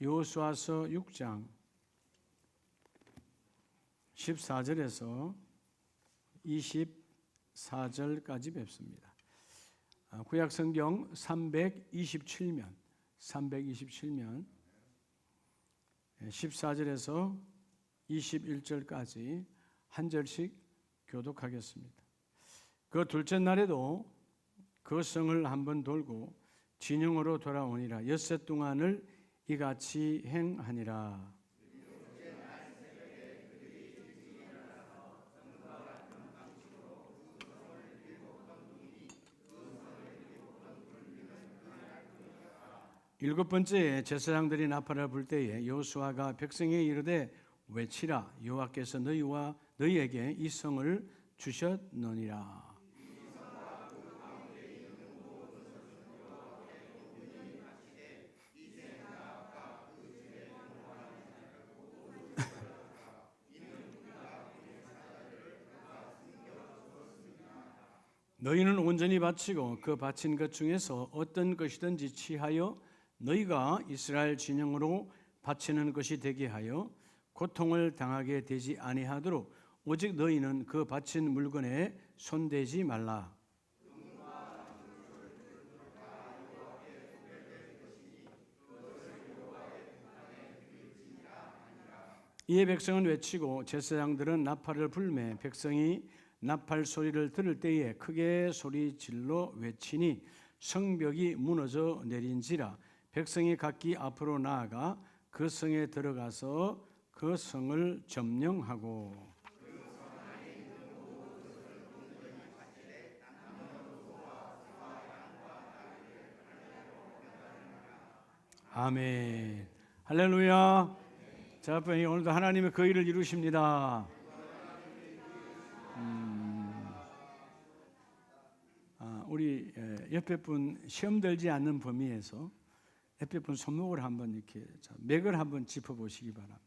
여호수아서 6장 14절에서 24절까지 뵙습니다. 구약성경 327면 14절에서 21절까지 한 절씩 교독하겠습니다. 그 둘째 날에도 그 성을 한번 돌고 진영으로 돌아오니라. 엿새 동안을 이같이 행하니라. 일곱 번째에 제사장들이 나팔을 불 때에 여호수아가 백성에게 이르되 외치라. 여호와께서 너희와 너희에게 이 성을 주셨느니라. 너희는 온전히 바치고 그 바친 것 중에서 어떤 것이든지 취하여 너희가 이스라엘 진영으로 바치는 것이 되게 하여 고통을 당하게 되지 아니하도록 오직 너희는 그 바친 물건에 손대지 말라. 이에 백성은 외치고 제사장들은 나팔을 불매 백성이 나팔 소리를 들을 때에 크게 소리질러 외치니 성벽이 무너져 내린지라. 백성이 각기 앞으로 나아가 그 성에 들어가서 그 성을 점령하고 아멘. 할렐루야. 자, 오늘도 하나님의 그 일을 이루십니다. 우리 옆에 분 시험 들지 않는 범위에서 옆에 분 손목을 한번 이렇게 맥을 한번 짚어보시기 바랍니다.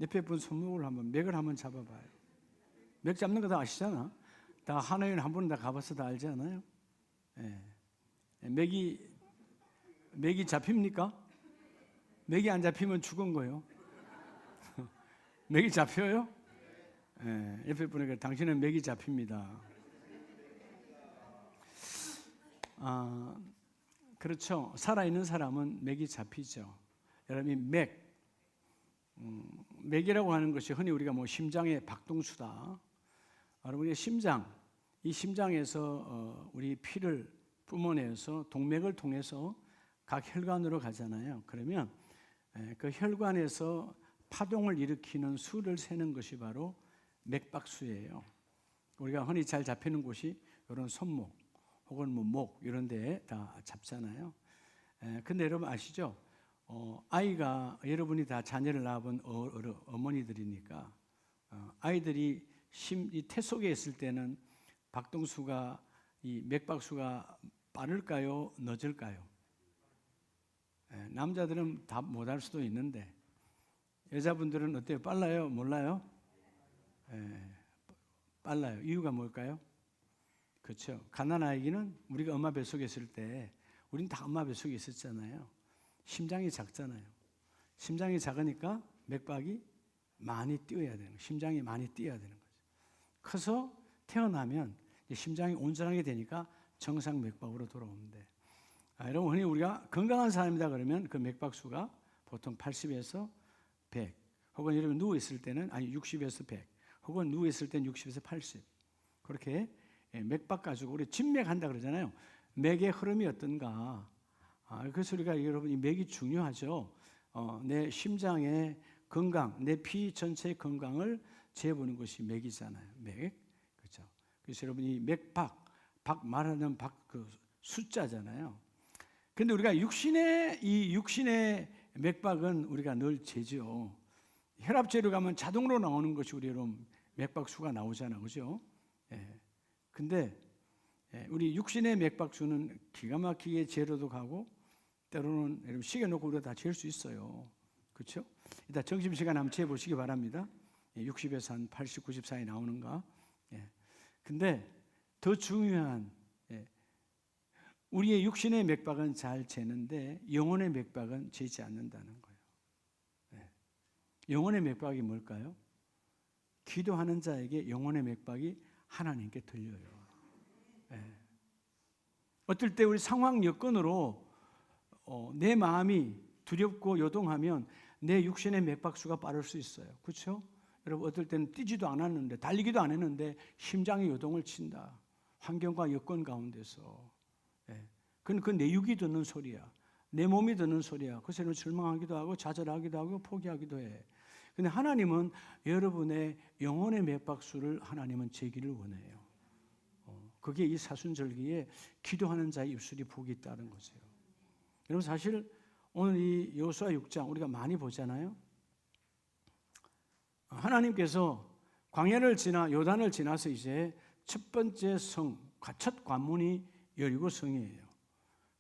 옆에 분 손목을 한번 맥을 한번 잡아봐요. 맥 잡는 거 다 아시잖아. 다 하나님 한 번 다 가봐서 다 알지 않아요? 맥이 잡힙니까? 맥이 안 잡히면 죽은 거예요. 맥이 잡혀요? 옆에 분에게 당신은 맥이 잡힙니다. 그렇죠. 살아있는 사람은 맥이 잡히죠. 여러분이 맥이라고 하는 것이 흔히 우리가 심장의 박동수다. 여러분의 심장, 이 심장에서 우리 피를 뿜어내서 동맥을 통해서 각 혈관으로 가잖아요. 그러면 그 혈관에서 파동을 일으키는 수를 세는 것이 바로 맥박수예요. 우리가 흔히 잘 잡히는 곳이 이런 손목 혹은 목 이런 데에 다 잡잖아요. 근데 여러분 아시죠? 아이가 여러분이 다 자녀를 낳아본 어머니들이니까 아이들이 이 태 속에 있을 때는 박동수가 이 맥박수가 빠를까요? 늦을까요? 남자들은 다 못할 수도 있는데 여자분들은 어때요? 빨라요? 몰라요? 빨라요. 이유가 뭘까요? 그렇죠. 갓난아기는 우리가 엄마 뱃속에 있을 때 우린 다 엄마 뱃속에 있었잖아요. 심장이 작잖아요. 심장이 작으니까 맥박이 많이 뛰어야 되는 거예요. 심장이 많이 뛰어야 되는 거죠. 커서 태어나면 심장이 온전하게 되니까 정상 맥박으로 돌아오는데 여러분 흔히 우리가 건강한 사람이다 그러면 그 맥박수가 보통 80에서 100 혹은 여러분 누워있을 때는 60에서 100 혹은 누워있을 때는 60에서 80 그렇게 맥박 가지고 우리 진맥한다 그러잖아요. 맥의 흐름이 어떤가. 그래서 우리가 여러분 이 맥이 중요하죠. 내 심장의 건강, 내 피 전체의 건강을 재보는 것이 맥이잖아요. 맥, 그렇죠. 그래서 여러분 이 맥박, 박 말하는 박 그 숫자잖아요. 근데 우리가 육신의 맥박은 우리가 늘 재죠. 혈압재로 가면 자동으로 나오는 것이 우리 여러분 맥박수가 나오잖아요, 그렇죠? 근데 우리 육신의 맥박수는 기가 막히게 재로도 가고 때로는 여러분 시계 놓고 우리가 다 잴 수 있어요. 그렇죠? 일단 점심시간 한번 재보시기 바랍니다. 60에서 한 80, 90 사이 나오는가? 근데 더 중요한 우리의 육신의 맥박은 잘 재는데 영혼의 맥박은 재지 않는다는 거예요. 네. 영혼의 맥박이 뭘까요? 기도하는 자에게 영혼의 맥박이 하나님께 들려요. 네. 어떨 때 우리 상황 여건으로 내 마음이 두렵고 요동하면 내 육신의 맥박수가 빠를 수 있어요. 그렇죠? 여러분, 어떨 때는 뛰지도 않았는데, 달리기도 안 했는데 심장이 요동을 친다. 환경과 여건 가운데서. 그건 그 내 육이 듣는 소리야. 내 몸이 듣는 소리야. 그래서 절망하기도 하고 좌절하기도 하고 포기하기도 해. 근데 하나님은 여러분의 영혼의 맥박수를 하나님은 재기를 원해요. 그게 이 사순절기에 기도하는 자의 입술이 복이 있다는 거죠. 여러분, 사실 오늘 이 여호수아 6장 우리가 많이 보잖아요. 하나님께서 광야를 지나 요단을 지나서 이제 첫 번째 성, 첫 관문이 여리고 성이에요.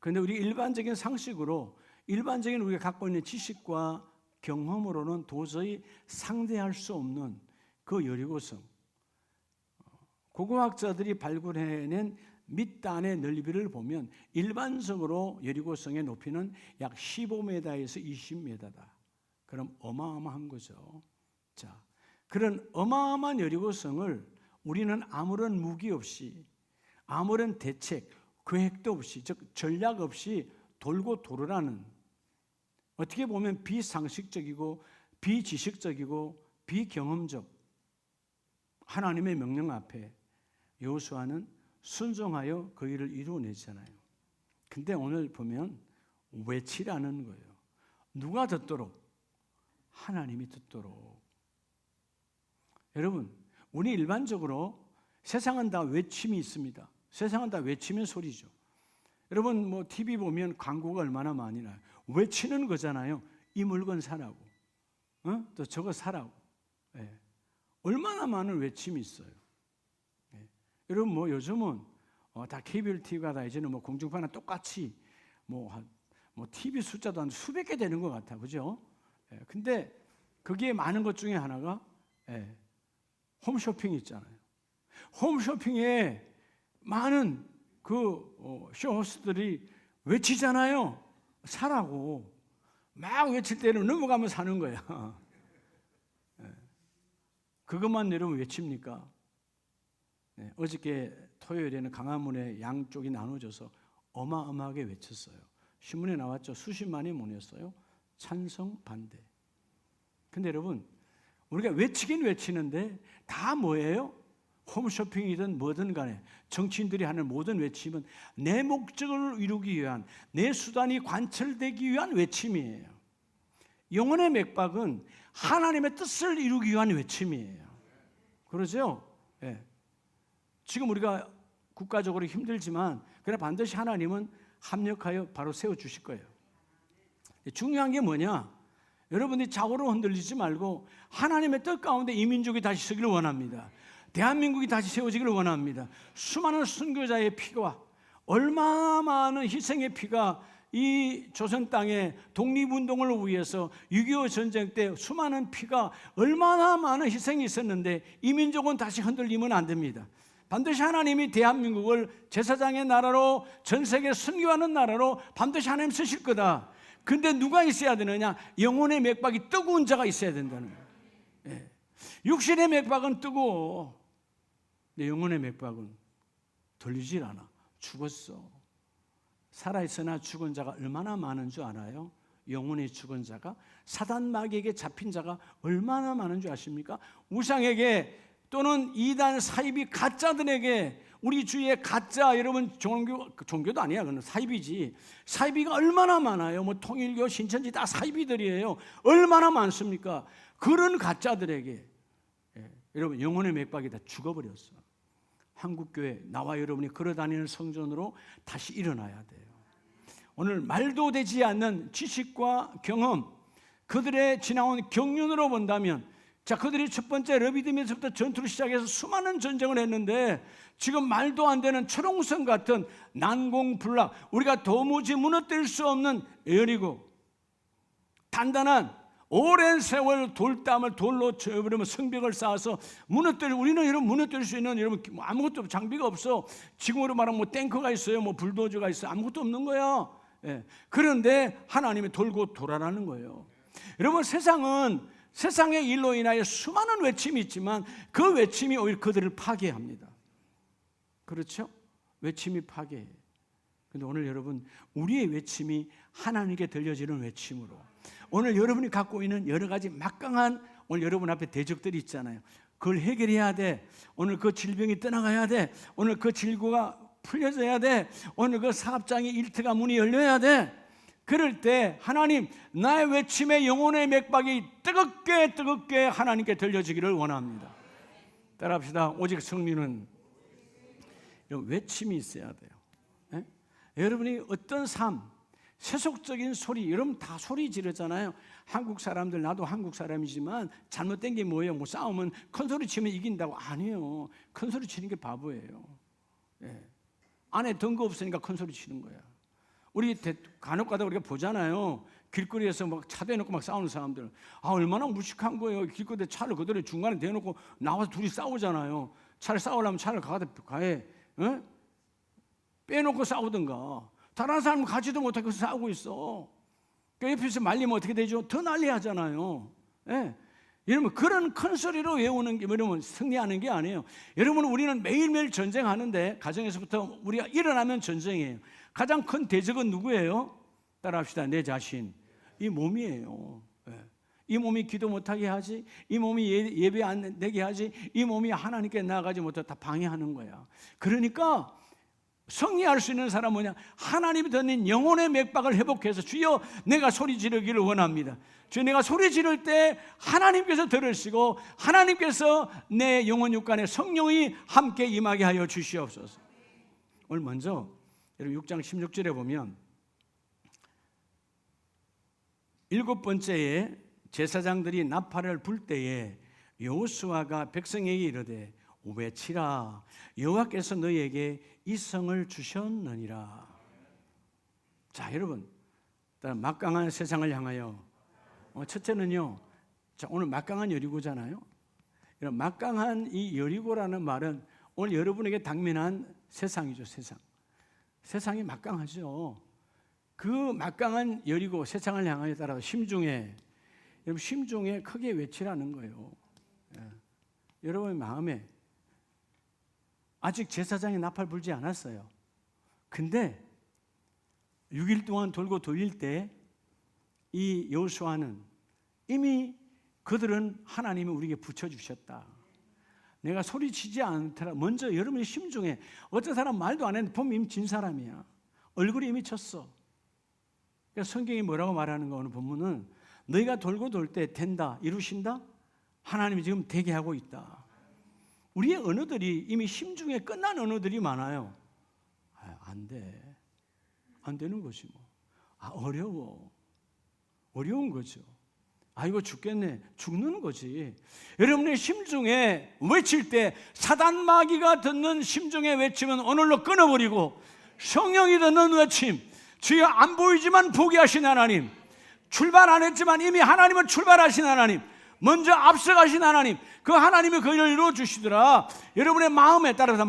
그런데 우리 일반적인 상식으로, 일반적인 우리가 갖고 있는 지식과 경험으로는 도저히 상대할 수 없는 그 여리고성, 고고학자들이 발굴해낸 밑단의 넓이를 보면 일반적으로 여리고성의 높이는 약 15m에서 20m다. 그럼 어마어마한 거죠. 자, 그런 어마어마한 여리고성을 우리는 아무런 무기 없이, 아무런 대책, 계획도 없이, 즉 전략 없이 돌고 도르라는, 어떻게 보면 비상식적이고 비지식적이고 비경험적 하나님의 명령 앞에 여호수아는 순종하여 그 일을 이루어내잖아요. 근데 오늘 보면 외치라는 거예요. 누가 듣도록? 하나님이 듣도록. 여러분, 우리 일반적으로 세상은 다 외침이 있습니다. 세상은 다 외치면 소리죠. 여러분, 뭐 TV 보면 광고가 얼마나 많이 나요. 외치는 거잖아요. 이 물건 사라고, 또 저거 사라고. 예. 얼마나 많은 외침이 있어요. 예. 여러분, 뭐 요즘은 다 케이블 TV가 다 이제는 뭐 공중파나 똑같이 뭐 TV 숫자도 한 수백 개 되는 것 같아, 그죠? 예. 근데 거기에 많은 것 중에 하나가 홈쇼핑이 있잖아요. 홈쇼핑에 많은 그 쇼호스들이 외치잖아요. 사라고. 막 외칠 때는 넘어가면 사는 거야. 그것만 여러분 외칩니까? 어저께 토요일에는 강화문에 양쪽이 나눠져서 어마어마하게 외쳤어요. 신문에 나왔죠. 수십만이 모였어요. 찬성, 반대. 근데 여러분, 우리가 외치긴 외치는데 다 뭐예요? 홈쇼핑이든 뭐든 간에 정치인들이 하는 모든 외침은 내 목적을 이루기 위한, 내 수단이 관철되기 위한 외침이에요. 영혼의 맥박은 하나님의 뜻을 이루기 위한 외침이에요. 그러죠? 예. 지금 우리가 국가적으로 힘들지만 그러나 반드시 하나님은 합력하여 바로 세워주실 거예요. 중요한 게 뭐냐? 여러분이 좌우로 흔들리지 말고 하나님의 뜻 가운데 이 민족이 다시 서기를 원합니다. 대한민국이 다시 세워지기를 원합니다. 수많은 선교자의 피가, 얼마나 많은 희생의 피가 이 조선 땅에 독립운동을 위해서 6.25 전쟁 때 수많은 피가, 얼마나 많은 희생이 있었는데 이 민족은 다시 흔들리면 안 됩니다. 반드시 하나님이 대한민국을 제사장의 나라로, 전 세계 선교하는 나라로 반드시 하나님 쓰실 거다. 근데 누가 있어야 되느냐? 영혼의 맥박이 뜨거운 자가 있어야 된다는 거예요. 예. 육신의 맥박은 뜨거워. 내 영혼의 맥박은 들리질 않아. 죽었어. 살아있으나 죽은 자가 얼마나 많은 줄 알아요? 영혼이 죽은 자가, 사단 마귀에게 잡힌 자가 얼마나 많은 줄 아십니까? 우상에게 또는 이단 사이비 가짜들에게, 우리 주위에 가짜, 여러분 종교도 아니야, 그건 사이비지. 사이비가 얼마나 많아요. 뭐 통일교, 신천지 다 사이비들이에요. 얼마나 많습니까? 그런 가짜들에게 여러분 영혼의 맥박이 다 죽어버렸어. 한국교회, 나와 여러분이 걸어다니는 성전으로 다시 일어나야 돼요. 오늘 말도 되지 않는 지식과 경험, 그들의 지나온 경륜으로 본다면, 자, 그들이 첫 번째 르비딤에서부터 전투를 시작해서 수많은 전쟁을 했는데 지금 말도 안 되는 초롱성 같은 난공불락, 우리가 도무지 무너뜨릴 수 없는 여리고, 단단한 오랜 세월 돌담을 돌로 쳐버리면 성벽을 쌓아서 우리는 여러분 무너뜨릴 수 있는 여러분 아무것도 장비가 없어. 지금으로 말하면 뭐 탱커가 있어요, 뭐 불도저가 있어요. 아무것도 없는 거야. 예. 그런데 하나님이 돌고 돌아라는 거예요. 여러분 세상의 일로 인하여 수많은 외침이 있지만 그 외침이 오히려 그들을 파괴합니다. 그렇죠? 외침이 파괴해요. 그런데 오늘 여러분 우리의 외침이 하나님께 들려지는 외침으로 오늘 여러분이 갖고 있는 여러 가지 막강한 오늘 여러분 앞에 대적들이 있잖아요. 그걸 해결해야 돼. 오늘 그 질병이 떠나가야 돼. 오늘 그 질고가 풀려져야 돼. 오늘 그 사업장의 일터가 문이 열려야 돼. 그럴 때 하나님 나의 외침의 영혼의 맥박이 뜨겁게 하나님께 들려지기를 원합니다. 따라합시다. 오직 성민은 이런 외침이 있어야 돼요. 예? 여러분이 어떤 삶, 세속적인 소리, 여러분 다 소리 지르잖아요. 한국 사람들, 나도 한국 사람이지만 잘못된 게 뭐예요? 뭐 싸우면 큰 소리 치면 이긴다고. 아니에요. 큰 소리 치는 게 바보예요. 예. 안에 든거 없으니까 큰 소리 치는 거야. 우리 간혹 가다 우리가 보잖아요. 길거리에서 막 차 대놓고 막 싸우는 사람들. 얼마나 무식한 거예요. 길거리에 차를 그대로 중간에 대놓고 나와서 둘이 싸우잖아요. 차를 싸우려면 차를 가해. 어? 빼놓고 싸우든가. 다른 사람은 가지도 못하고 싸우고 있어. 그 옆에서 말리면 어떻게 되죠? 더 난리 하잖아요. 예. 여러분 그런 큰 소리로 외우는 게 여러분 승리하는 게 아니에요. 여러분 우리는 매일매일 전쟁하는데 가정에서부터 우리가 일어나면 전쟁이에요. 가장 큰 대적은 누구예요? 따라합시다. 내 자신. 이 몸이에요. 예. 이 몸이 기도 못하게 하지, 이 몸이 예배 안 되게 하지, 이 몸이 하나님께 나아가지 못하게 다 방해하는 거야. 그러니까 승리할 수 있는 사람은 뭐냐? 하나님이 듣는 영혼의 맥박을 회복해서 주여 내가 소리 지르기를 원합니다. 주여 내가 소리 지를 때 하나님께서 들으시고 하나님께서 내 영혼 육간에 성령이 함께 임하게 하여 주시옵소서. 오늘 먼저 여러분 6장 16절에 보면 7번째에 제사장들이 나팔을 불 때에 여호수아가 백성에게 이르되 외치라 여호와께서 너희에게 이 성을 주셨느니라. 자 여러분 막강한 세상을 향하여 첫째는요. 자 오늘 막강한 여리고잖아요. 이런 막강한 이 여리고라는 말은 오늘 여러분에게 당면한 세상이죠. 세상이 막강하죠. 그 막강한 여리고 세상을 향하여 따라서 심중에 크게 외치라는 거예요. 예. 여러분의 마음에 아직 제사장이 나팔 불지 않았어요. 근데 6일 동안 돌고 돌릴 때 이 여호수아는 이미 그들은 하나님이 우리에게 붙여주셨다. 내가 소리치지 않더라. 먼저 여러분의 심중에 어떤 사람 말도 안 했는데 보면 이미 진 사람이야. 얼굴이 이미 쳤어. 그러니까 성경이 뭐라고 말하는 거 오늘 본문은 너희가 돌고 돌 때 된다, 이루신다? 하나님이 지금 되게 하고 있다. 우리의 언어들이 이미 심중에 끝난 언어들이 많아요. 안 돼. 안 되는 거지 뭐. 어려운 거죠. 이거 죽겠네. 죽는 거지. 여러분의 심중에 외칠 때 사단 마귀가 듣는 심중의 외침은 오늘로 끊어버리고 성령이 듣는 외침, 주여 안 보이지만 보게 하신 하나님, 출발 안 했지만 이미 하나님은 출발하신 하나님, 먼저 앞서가신 하나님, 그 하나님이 그 일을 이루어주시더라. 여러분의 마음에 따라서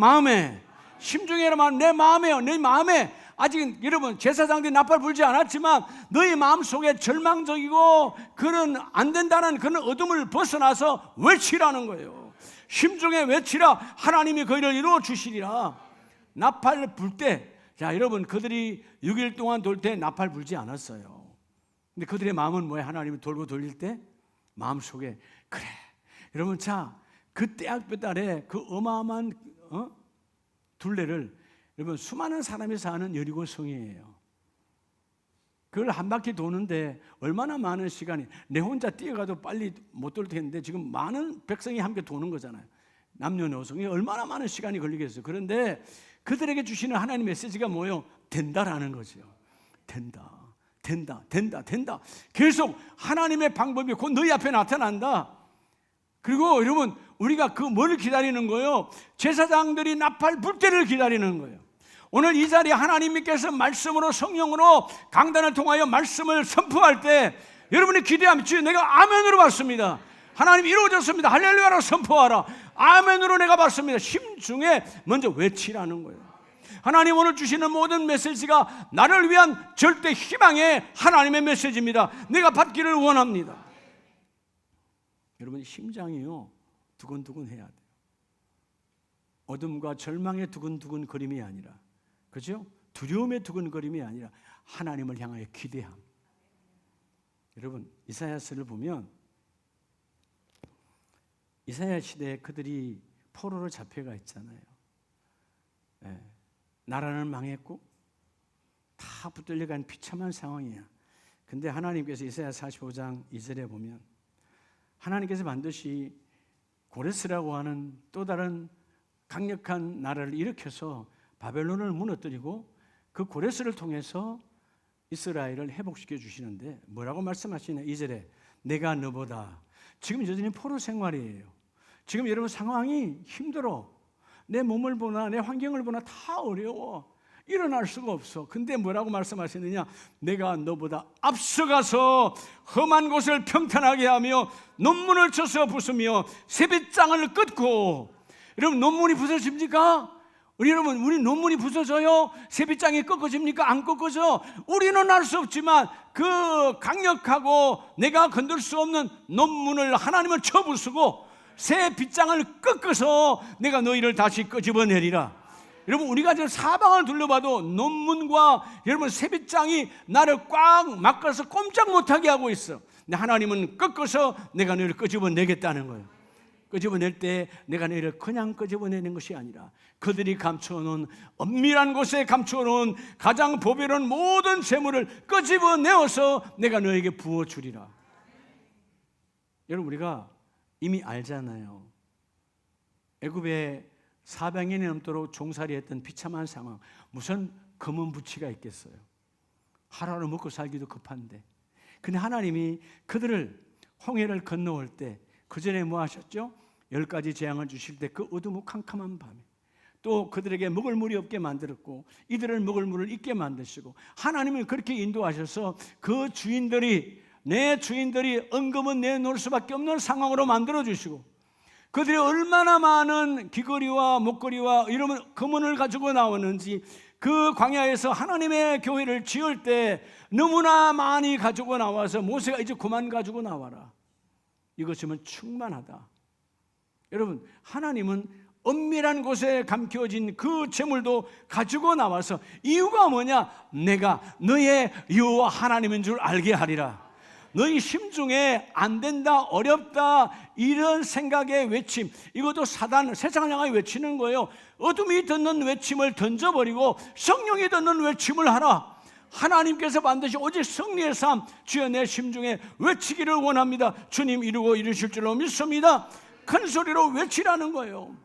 심중에 내 마음에요. 내 마음에 아직 여러분 제사장들이 나팔 불지 않았지만 너희 마음속에 절망적이고 그런 안 된다는 그런 어둠을 벗어나서 외치라는 거예요. 심중에 외치라. 하나님이 그 일을 이루어주시리라. 나팔을 불 때 자 여러분 그들이 6일 동안 돌 때 나팔 불지 않았어요. 근데 그들의 마음은 뭐예요? 하나님이 돌고 돌릴 때 마음속에 그래 여러분 자 그 떼약볕 아래 그 어마어마한 둘레를 여러분 수많은 사람이 사는 여리고 성이에요. 그걸 한 바퀴 도는데 얼마나 많은 시간이 내 혼자 뛰어가도 빨리 못 돌 텐데 지금 많은 백성이 함께 도는 거잖아요. 남녀노소이 얼마나 많은 시간이 걸리겠어요. 그런데 그들에게 주시는 하나님의 메시지가 뭐예요? 된다라는 거죠. 된다. 계속 하나님의 방법이 곧 너희 앞에 나타난다. 그리고 여러분 우리가 그 뭘 기다리는 거예요? 제사장들이 나팔 불 때를 기다리는 거예요. 오늘 이 자리에 하나님께서 말씀으로 성령으로 강단을 통하여 말씀을 선포할 때 여러분의 기대함, 주여 내가 아멘으로 받습니다. 하나님 이루어졌습니다. 할렐루야라고 선포하라. 아멘으로 내가 받습니다. 심중에 먼저 외치라는 거예요. 하나님 오늘 주시는 모든 메시지가 나를 위한 절대 희망의 하나님의 메시지입니다. 내가 받기를 원합니다. 여러분 심장이요 두근두근 해야 돼요. 어둠과 절망의 두근두근 거림이 아니라, 그죠? 두려움의 두근거림이 아니라 하나님을 향하여 기대함. 여러분 이사야서를 보면 이사야 시대에 그들이 포로로 잡혀가 있잖아요. 나라는 망했고 다 붙들려간 비참한 상황이야. 근데 하나님께서 이사야 45장 2절에 보면 하나님께서 반드시 고레스라고 하는 또 다른 강력한 나라를 일으켜서 바벨론을 무너뜨리고 그 고레스를 통해서 이스라엘을 회복시켜 주시는데 뭐라고 말씀하시냐. 2절에 내가 너보다, 지금 여전히 포로 생활이에요. 지금 여러분 상황이 힘들어. 내 몸을 보나 내 환경을 보나 다 어려워. 일어날 수가 없어. 근데 뭐라고 말씀하시느냐. 내가 너보다 앞서가서 험한 곳을 평탄하게 하며 논문을 쳐서 부수며 세빗장을 끊고. 여러분 논문이 부서집니까? 우리 논문이 부서져요? 세빗장이 꺾어집니까? 안 꺾어져. 우리는 알 수 없지만 그 강력하고 내가 건들 수 없는 논문을 하나님은 쳐부수고 새 빗장을 꺾어서 내가 너희를 다시 끄집어내리라. 여러분 우리가 지금 사방을 둘러봐도 논문과 여러분 새빗장이 나를 꽉 막아서 꼼짝 못하게 하고 있어. 근데 하나님은 꺾어서 내가 너희를 끄집어내겠다는 거예요. 끄집어낼 때 내가 너희를 그냥 끄집어내는 것이 아니라 그들이 감추어놓은 엄밀한 곳에 감추어놓은 가장 보배로운 모든 재물을 끄집어내어서 내가 너에게 부어주리라. 여러분 우리가 이미 알잖아요. 애굽에 400년이 넘도록 종살이했던 비참한 상황, 무슨 검은 부치가 있겠어요. 하루하루 먹고 살기도 급한데. 근데 하나님이 그들을 홍해를 건너올 때 그 전에 뭐 하셨죠? 10가지 재앙을 주실 때 그 어두컴컴한 밤에 또 그들에게 먹을 물이 없게 만들었고 이들을 먹을 물을 잊게 만드시고 하나님은 그렇게 인도하셔서 그 주인들이 내 주인들이 언금은 내놓을 수밖에 없는 상황으로 만들어주시고 그들이 얼마나 많은 귀걸이와 목걸이와 이런 금은을 가지고 나오는지 그 광야에서 하나님의 교회를 지을 때 너무나 많이 가지고 나와서 모세가 이제 그만 가지고 나와라. 이것이면 충만하다. 여러분 하나님은 엄밀한 곳에 감겨진 그 재물도 가지고 나와서 이유가 뭐냐? 내가 너의 여호와 하나님인 줄 알게 하리라. 너희 심중에 안 된다, 어렵다 이런 생각의 외침, 이것도 사단, 세상을 향하여 외치는 거예요. 어둠이 듣는 외침을 던져버리고 성령이 듣는 외침을 하라. 하나님께서 반드시 오직 승리의 삶, 주여 내 심중에 외치기를 원합니다. 주님 이루고 이루실 줄로 믿습니다. 큰 소리로 외치라는 거예요.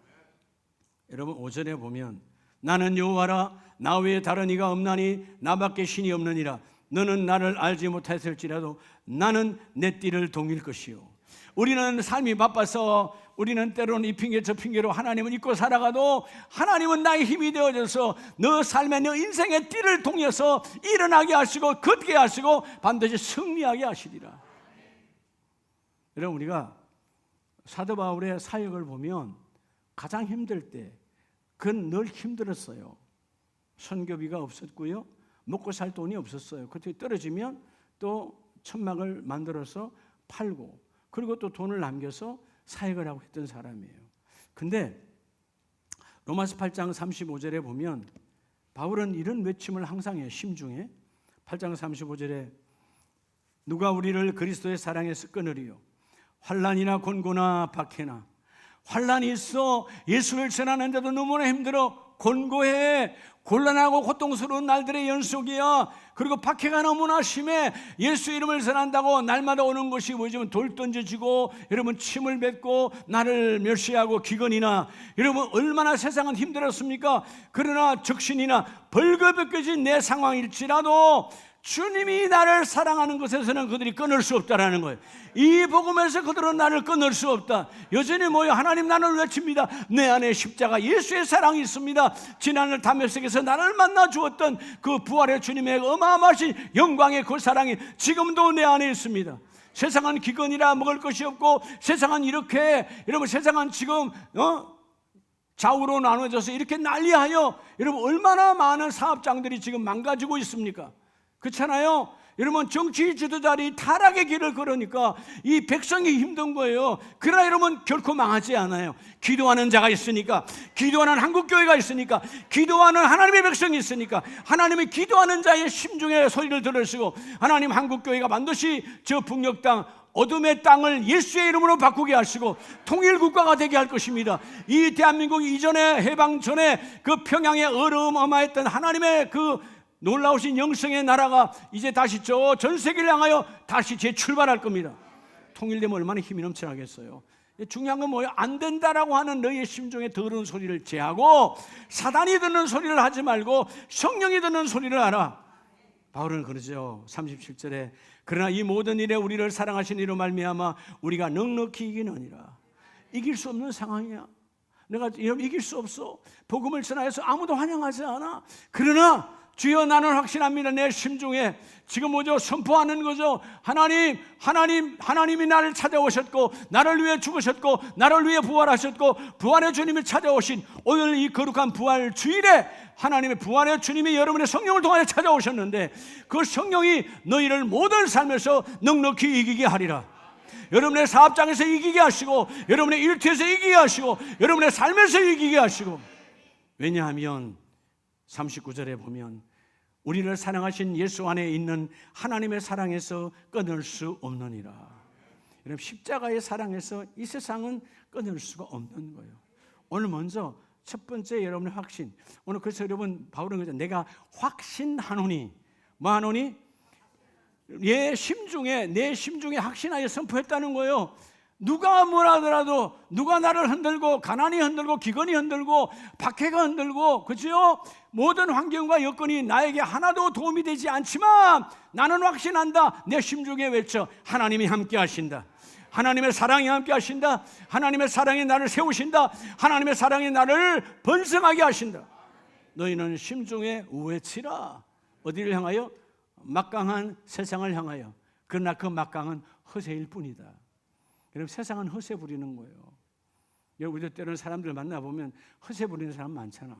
여러분 5절에 보면 나는 여호와라 나 외에 다른 이가 없나니 나밖에 신이 없느니라. 너는 나를 알지 못했을지라도 나는 내 띠를 동일 것이요. 우리는 삶이 바빠서 우리는 때로는 이 핑계 저 핑계로 하나님은 잊고 살아가도 하나님은 나의 힘이 되어져서 너 삶의 너 인생의 띠를 통해서 일어나게 하시고 걷게 하시고 반드시 승리하게 하시리라. 여러분 우리가 사도 바울의 사역을 보면 가장 힘들 때 그건 늘 힘들었어요. 선교비가 없었고요. 먹고 살 돈이 없었어요. 그때 떨어지면 또 천막을 만들어서 팔고 그리고 또 돈을 남겨서 사역을 하고 했던 사람이에요. 근데 로마서 8장 35절에 보면 바울은 이런 외침을 항상 해요. 심중에 8장 35절에 누가 우리를 그리스도의 사랑에서 끊으리요. 환난이나 곤고나 박해나. 환난이 있어. 예수를 전하는데도 너무나 힘들어. 곤고해. 곤란하고 고통스러운 날들의 연속이야. 그리고 박해가 너무나 심해. 예수 이름을 전한다고 날마다 오는 것이 뭐지만 돌 던져지고 여러분 침을 뱉고 나를 멸시하고 기근이나 여러분 얼마나 세상은 힘들었습니까? 그러나 적신이나 벌거벗겨진 내 상황일지라도 주님이 나를 사랑하는 것에서는 그들이 끊을 수 없다라는 거예요. 이 복음에서 그들은 나를 끊을 수 없다. 여전히 뭐요? 하나님 나를 외칩니다. 내 안에 십자가 예수의 사랑이 있습니다. 지난날 다메섹에서 나를 만나 주었던 그 부활의 주님의 어마어마하신 영광의 그 사랑이 지금도 내 안에 있습니다. 세상은 기근이라 먹을 것이 없고, 세상은 이렇게, 여러분 세상은 지금 좌우로 나눠져서 이렇게 난리하여, 여러분 얼마나 많은 사업장들이 지금 망가지고 있습니까? 그렇잖아요. 여러분 정치 지도자들이 타락의 길을 걸으니까 이 백성이 힘든 거예요. 그러나 여러분 결코 망하지 않아요. 기도하는 자가 있으니까, 기도하는 한국교회가 있으니까, 기도하는 하나님의 백성이 있으니까, 하나님이 기도하는 자의 심중의 소리를 들으시고, 하나님 한국교회가 반드시 저 북녘 땅, 어둠의 땅을 예수의 이름으로 바꾸게 하시고 통일국가가 되게 할 것입니다. 이 대한민국 이전에, 해방 전에 그 평양에 어마어마했던 하나님의 그 놀라우신 영성의 나라가 이제 다시 전 세계를 향하여 다시 재출발할 겁니다. 통일되면 얼마나 힘이 넘쳐나겠어요. 중요한 건 뭐예요? 안 된다라고 하는 너희의 심중에 더러운 소리를 제하고, 사단이 듣는 소리를 하지 말고 성령이 듣는 소리를 하라. 바울은 그러죠. 37절에 그러나 이 모든 일에 우리를 사랑하신 이로 말미암아 우리가 넉넉히 이기느니라. 이길 수 없는 상황이야. 내가 이길 수 없어. 복음을 전하여서 아무도 환영하지 않아. 그러나 주여 나는 확신합니다. 내 심중에 지금 뭐죠? 선포하는 거죠. 하나님이 나를 찾아오셨고, 나를 위해 죽으셨고, 나를 위해 부활하셨고, 부활의 주님이 찾아오신 오늘 이 거룩한 부활 주일에 하나님의 부활의 주님이 여러분의 성령을 통하여 찾아오셨는데, 그 성령이 너희를 모든 삶에서 넉넉히 이기게 하리라. 여러분의 사업장에서 이기게 하시고, 여러분의 일터에서 이기게 하시고, 여러분의 삶에서 이기게 하시고. 왜냐하면 39절에 보면 우리를 사랑하신 예수 안에 있는 하나님의 사랑에서 끊을 수 없느니라. 여러분 십자가의 사랑에서 이 세상은 끊을 수가 없는 거예요. 오늘 먼저 첫 번째 여러분의 확신. 오늘 그래서 여러분 바울은 그러죠. 내가 확신하노니, 뭐 하노니? 내 심중에 확신하여 선포했다는 거예요. 누가 뭐라 하더라도, 누가 나를 흔들고, 가난이 흔들고, 기근이 흔들고, 박해가 흔들고, 그죠? 모든 환경과 여건이 나에게 하나도 도움이 되지 않지만 나는 확신한다. 내 심중에 외쳐 하나님이 함께 하신다. 하나님의 사랑이 함께 하신다. 하나님의 사랑이 나를 세우신다. 하나님의 사랑이 나를 번성하게 하신다. 너희는 심중에 외치라. 어디를 향하여? 막강한 세상을 향하여. 그러나 그 막강은 허세일 뿐이다. 여러분 세상은 허세 부리는 거예요. 우리도 때로는 사람들 만나보면 허세 부리는 사람 많잖아.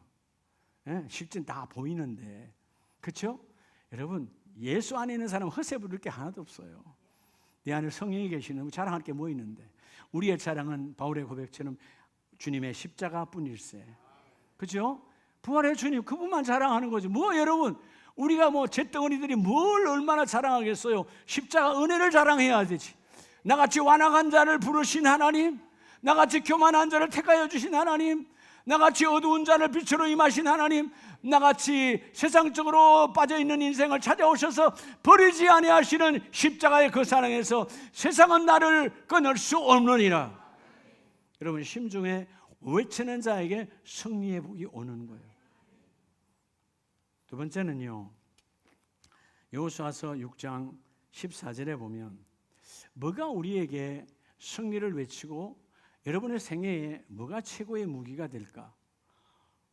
예? 실제는 다 보이는데, 그렇죠? 여러분 예수 안에 있는 사람은 허세 부릴 게 하나도 없어요. 내 안에 성령이 계시는 거 자랑할 게 뭐 있는데, 우리의 자랑은 바울의 고백처럼 주님의 십자가뿐일세. 그렇죠? 부활의 주님 그분만 자랑하는 거죠. 뭐 여러분 우리가 뭐 잿덩어리들이 뭘 얼마나 자랑하겠어요. 십자가 은혜를 자랑해야 되지. 나같이 완악한 자를 부르신 하나님, 나같이 교만한 자를 택하여 주신 하나님, 나같이 어두운 자를 빛으로 임하신 하나님, 나같이 세상적으로 빠져있는 인생을 찾아오셔서 버리지 아니하시는 십자가의 그 사랑에서 세상은 나를 끊을 수 없느니라. 여러분 심중에 외치는 자에게 승리의 복이 오는 거예요. 두 번째는요, 여호수아서 6장 14절에 보면 뭐가 우리에게 승리를 외치고 여러분의 생애에 뭐가 최고의 무기가 될까?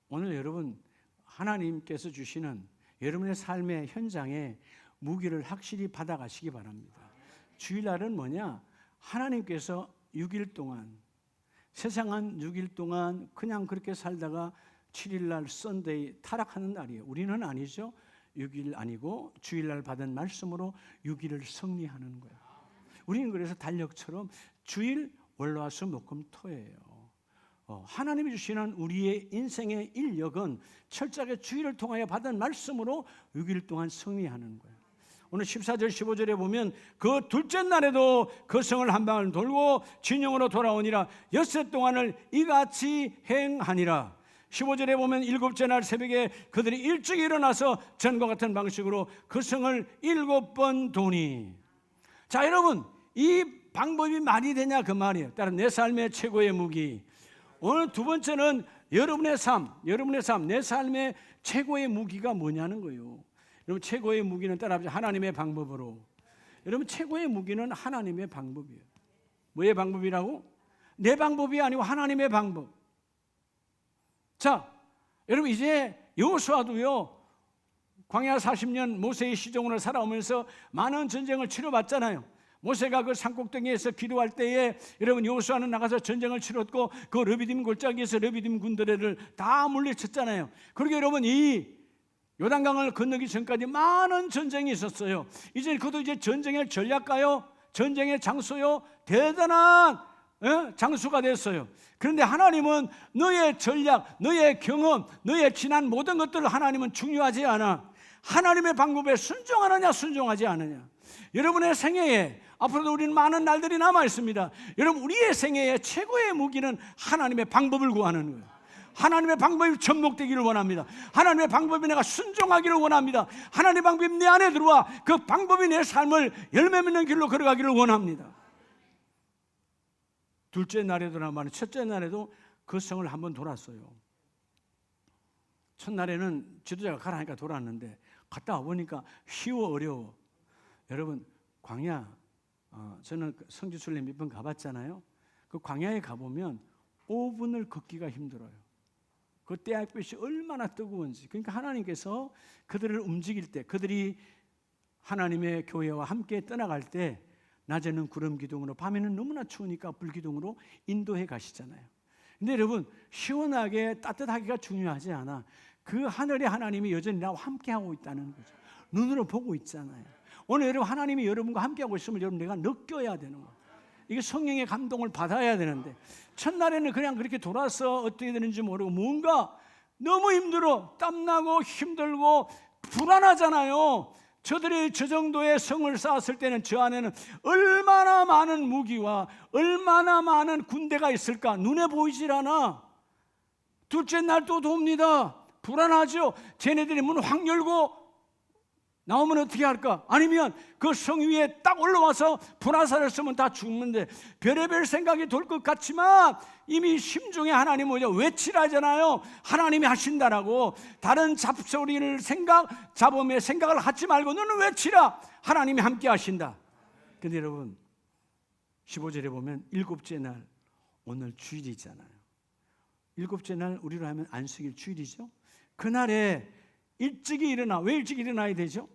오늘 여러분 하나님께서 주시는 여러분의 삶의 현장에 무기를 확실히 받아가시기 바랍니다. 주일날은 뭐냐? 하나님께서 6일 동안, 세상은 6일 동안 그냥 그렇게 살다가 7일날 썬데이 타락하는 날이에요. 우리는 아니죠. 6일 아니고 주일날 받은 말씀으로 6일을 승리하는 거예요. 우리는 그래서 달력처럼 주일, 월화수, 목금, 토예요. 하나님이 주시는 우리의 인생의 인력은 철저하게 주일을 통하여 받은 말씀으로 6일 동안 승리하는 거예요. 오늘 14절 15절에 보면 그 둘째 날에도 그 성을 한 방을 돌고 진영으로 돌아오니라. 엿새 동안을 이같이 행하니라. 15절에 보면 일곱째 날 새벽에 그들이 일찍 일어나서 전과 같은 방식으로 그 성을 7번 도니. 자 여러분, 이 방법이 말이 되냐 그 말이에요. 따라 내 삶의 최고의 무기. 오늘 두 번째는 여러분의 삶, 내 삶의 최고의 무기가 뭐냐는 거예요. 여러분 최고의 무기는 따라합시다. 하나님의 방법으로. 여러분 최고의 무기는 하나님의 방법이에요. 뭐의 방법이라고? 내 방법이 아니고 하나님의 방법. 자, 여러분 이제 여호수아도요 광야 40년 모세의 시종으로 살아오면서 많은 전쟁을 치러봤잖아요. 모세가 그 산꼭대기에서 기도할 때에 여러분 여호수아는 나가서 전쟁을 치렀고 그 르비딤 골짜기에서 르비딤 군대를 다 물리쳤잖아요. 그리고 여러분 이 요단강을 건너기 전까지 많은 전쟁이 있었어요. 이제 그것도 이제 전쟁의 전략가요, 전쟁의 장소요, 대단한 장수가 됐어요. 그런데 하나님은 너의 전략, 너의 경험, 너의 지난 모든 것들을 하나님은 중요하지 않아. 하나님의 방법에 순종하느냐 순종하지 않느냐. 여러분의 생애에 앞으로도 우리는 많은 날들이 남아 있습니다. 여러분 우리의 생애에 최고의 무기는 하나님의 방법을 구하는 거예요. 하나님의 방법이 접목되기를 원합니다. 하나님의 방법에 내가 순종하기를 원합니다. 하나님의 방법이 내 안에 들어와 그 방법이 내 삶을 열매 맺는 길로 걸어가기를 원합니다. 둘째 날에도 나만 첫째 날에도 그 성을 한번 돌았어요. 첫날에는 지도자가 가라니까 돌았는데 갔다 와보니까 쉬워 어려워. 여러분 광야 저는 성지순례 몇 번 가봤잖아요. 그 광야에 가보면 5분을 걷기가 힘들어요. 그 떼약볕이 얼마나 뜨거운지. 그러니까 하나님께서 그들을 움직일 때, 그들이 하나님의 교회와 함께 떠나갈 때 낮에는 구름 기둥으로, 밤에는 너무나 추우니까 불 기둥으로 인도해 가시잖아요. 근데 여러분 시원하게 따뜻하기가 중요하지 않아. 그 하늘의 하나님이 여전히 나와 함께하고 있다는 거죠. 눈으로 보고 있잖아요. 오늘 여러분 하나님이 여러분과 함께하고 있으면 여러분 내가 느껴야 되는 거예요. 이게 성령의 감동을 받아야 되는데 첫날에는 그냥 그렇게 돌아서 어떻게 되는지 모르고 뭔가 너무 힘들어, 땀나고 힘들고 불안하잖아요. 저들이 저 정도의 성을 쌓았을 때는 저 안에는 얼마나 많은 무기와 얼마나 많은 군대가 있을까 눈에 보이질 않아. 둘째 날 또 돕니다. 불안하죠. 쟤네들이 문 확 열고 나오면 어떻게 할까? 아니면 그 성 위에 딱 올라와서 불화살을 쏘면 다 죽는데 별의별 생각이 돌 것 같지만 이미 심중에 하나님 뭐죠? 외치라잖아요. 하나님이 하신다라고. 다른 잡소리를 잡음에 생각을 하지 말고 너는 외치라. 하나님이 함께 하신다. 근데 여러분 15절에 보면 일곱째 날 오늘 주일이잖아요. 일곱째 날 우리로 하면 안식일 주일이죠. 그날에 일찍이 일어나. 왜 일찍 일어나야 되죠?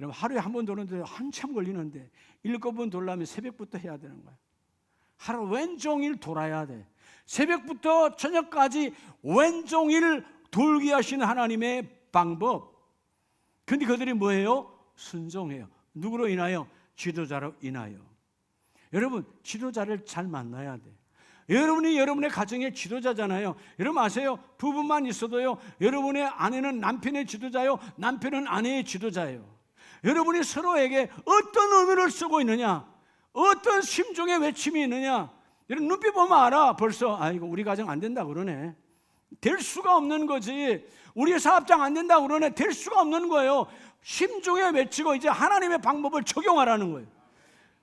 여러분 하루에 한 번 도는데 한참 걸리는데 7번 돌려면 새벽부터 해야 되는 거예요. 하루 왼종일 돌아야 돼. 새벽부터 저녁까지 왼종일 돌게 하시는 하나님의 방법. 근데 그들이 뭐예요? 순종해요. 누구로 인하여? 지도자로 인하여. 여러분 지도자를 잘 만나야 돼. 여러분이 여러분의 가정의 지도자잖아요. 여러분 아세요? 부부만 있어도요 여러분의 아내는 남편의 지도자요, 남편은 아내의 지도자예요. 여러분이 서로에게 어떤 언어를 쓰고 있느냐, 어떤 심중의 외침이 있느냐. 여러분 눈빛 보면 알아. 벌써 아이고 우리 가정 안 된다 그러네. 될 수가 없는 거지. 우리 사업장 안 된다 그러네. 될 수가 없는 거예요. 심중에 외치고 이제 하나님의 방법을 적용하라는 거예요.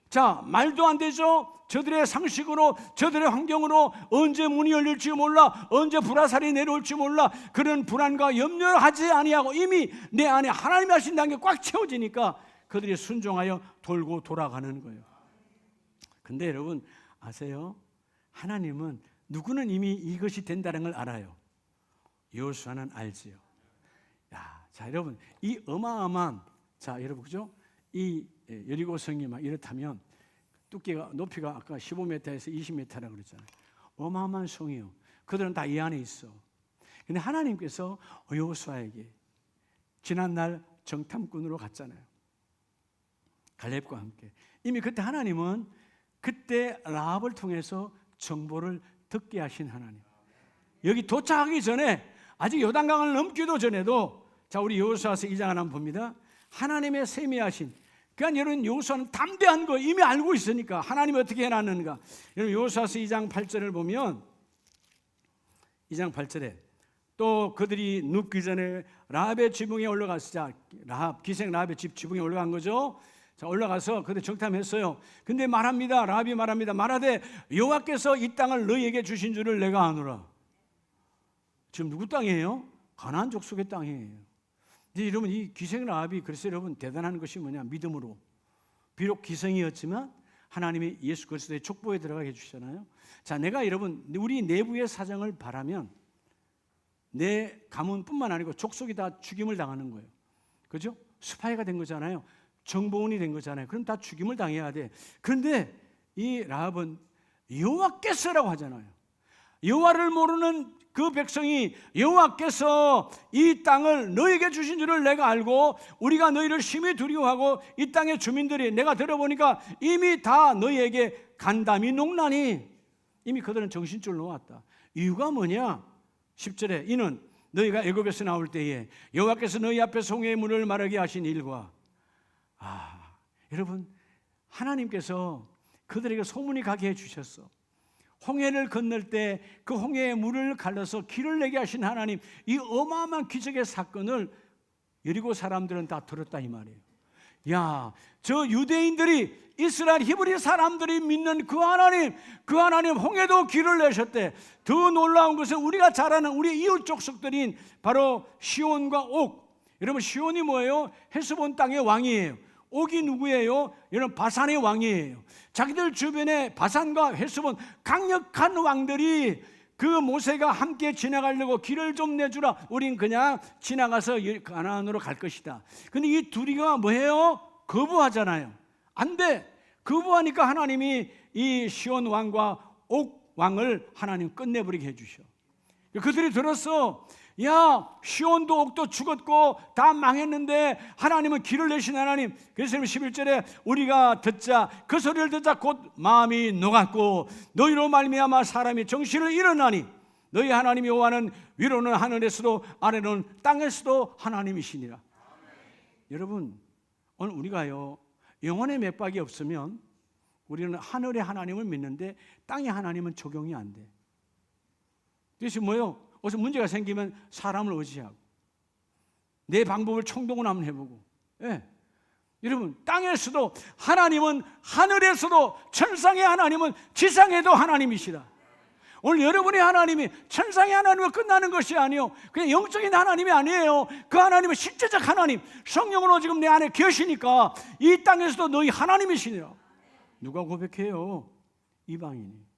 자, 말도 안 되죠. 저들의 상식으로, 저들의 환경으로 언제 문이 열릴지 몰라, 언제 불화살이 내려올지 몰라. 그런 불안과 염려하지 아니하고 이미 내 안에 하나님이 하신다는 게 꽉 채워지니까 그들이 순종하여 돌고 돌아가는 거예요. 근데 여러분 아세요? 하나님은 누구는 이미 이것이 된다는 걸 알아요. 여호수아는 알지요. 자 여러분 이 어마어마한, 자 여러분 그죠? 이 여리고성이 막 이렇다면 두께가 높이가 아까 15m에서 20m라고 그랬잖아요. 어마어마한 성이요. 그들은 다 이 안에 있어. 근데 하나님께서 여호수아에게 지난날 정탐꾼으로 갔잖아요. 갈렙과 함께. 이미 그때 하나님은 그때 라합을 통해서 정보를 듣게 하신 하나님. 여기 도착하기 전에 아직 요단강을 넘기도 전에도, 자 우리 여호수아서 2장을 한번 봅니다. 하나님의 세미하신, 그러니까 여러분 여호수아는 담대한 거 이미 알고 있으니까 하나님이 어떻게 해놨는가. 여러분 여호수아서 2장 8절을 보면 2장 8절에 또 그들이 눕기 전에 라합의 지붕에 올라가서, 자 라합 기생 라합의 집 지붕에 올라간 거죠. 자 올라가서 그들 정탐했어요. 근데 말합니다. 라합이 말합니다. 말하되 여호와께서 이 땅을 너희에게 주신 줄을 내가 아노라. 지금 누구 땅이에요? 가나안 족속의 땅이에요. 이제 여러분 이 기생 라합이 그래서 여러분 대단한 것이 뭐냐? 믿음으로 비록 기생이었지만 하나님이 예수 그리스도의 족보에 들어가게 해주시잖아요. 자, 내가 여러분 우리 내부의 사정을 바라면 내 가문뿐만 아니고 족속이 다 죽임을 당하는 거예요. 그죠? 스파이가 된 거잖아요. 정보원이 된 거잖아요. 그럼 다 죽임을 당해야 돼. 그런데 이 라합은 여호와께서라고 하잖아요. 여호와를 모르는 그 백성이 여호와께서 이 땅을 너에게 주신 줄을 내가 알고 우리가 너희를 심히 두려워하고 이 땅의 주민들이 내가 들어보니까 이미 다 너희에게 간담이 녹나니 이미 그들은 정신줄 놓았다. 이유가 뭐냐? 10절에 이는 너희가 애굽에서 나올 때에 여호와께서 너희 앞에 홍해의 물을 마르게 하신 일과 여러분 하나님께서 그들에게 소문이 가게 해주셨어. 홍해를 건널 때 그 홍해의 물을 갈라서 길을 내게 하신 하나님, 이 어마어마한 기적의 사건을 여리고 사람들은 다 들었다 이 말이에요. 야, 저 유대인들이 이스라엘 히브리 사람들이 믿는 그 하나님 홍해도 길을 내셨대. 더 놀라운 것은 우리가 잘 아는 우리 이웃 족속들인 바로 시온과 옥. 여러분 시온이 뭐예요? 헤스본 땅의 왕이에요. 옥이 누구예요? 여러분 바산의 왕이에요. 자기들 주변에 바산과 헤스본 강력한 왕들이 그 모세가 함께 지나가려고 길을 좀 내주라. 우린 그냥 지나가서 가나안으로 갈 것이다. 근데 이 둘이가 뭐예요? 거부하잖아요. 안 돼. 거부하니까 하나님이 이 시온 왕과 옥 왕을 하나님 끝내버리게 해주셔. 그들이 들었어. 야, 시온도 옥도 죽었고 다 망했는데 하나님은 길을 내신 하나님. 그래서 11절에 우리가 듣자 그 소리를 듣자 곧 마음이 녹았고 너희로 말미암아 사람이 정신을 잃었나니 너희 하나님 여호와는 위로는 하늘에서도 아래로는 땅에서도 하나님이시니라. 여러분 오늘 우리가요 영혼의 맥박이 없으면 우리는 하늘의 하나님을 믿는데 땅의 하나님은 적용이 안 돼. 그래서 뭐예요? 어디서 문제가 생기면 사람을 의지하고 내 방법을 총동원 한번 해보고. 예. 여러분 땅에서도 하나님은 하늘에서도 천상의 하나님은 지상에도 하나님이시다. 오늘 여러분의 하나님이 천상의 하나님으로 끝나는 것이 아니요 그냥 영적인 하나님이 아니에요. 그 하나님은 실제적 하나님 성령으로 지금 내 안에 계시니까 이 땅에서도 너희 하나님이시니라. 누가 고백해요? 이방인이.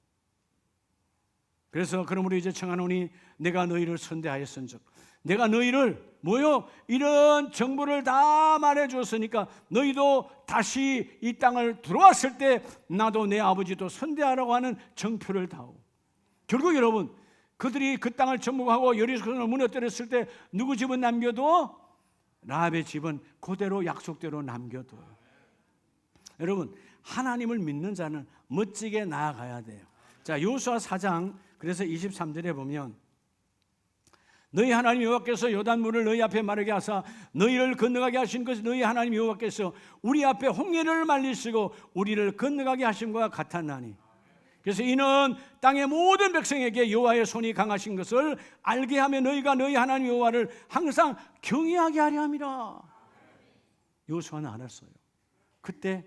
그래서 그러므로 이제 청하노니 내가 너희를 선대하였은즉 내가 너희를 뭐요? 이런 정보를 다 말해주었으니까 너희도 다시 이 땅을 들어왔을 때 나도 내 아버지도 선대하라고 하는 정표를 다오. 결국 여러분 그들이 그 땅을 정복하고 여리고를 무너뜨렸을 때 누구 집은 남겨도 라합의 집은 그대로 약속대로 남겨둬요. 여러분 하나님을 믿는 자는 멋지게 나아가야 돼요. 자 여호수아 4장 그래서 23절에 보면 너희 하나님 여호와께서 요단물을 너희 앞에 마르게 하사 너희를 건너가게 하신 것은 너희 하나님 여호와께서 우리 앞에 홍해를 말리시고 우리를 건너가게 하심과 같았나니. 그래서 이는 땅의 모든 백성에게 여호와의 손이 강하신 것을 알게 하며 너희가 너희 하나님 여호와를 항상 경외하게 하려 함이라. 여호수아는 알았어요. 그때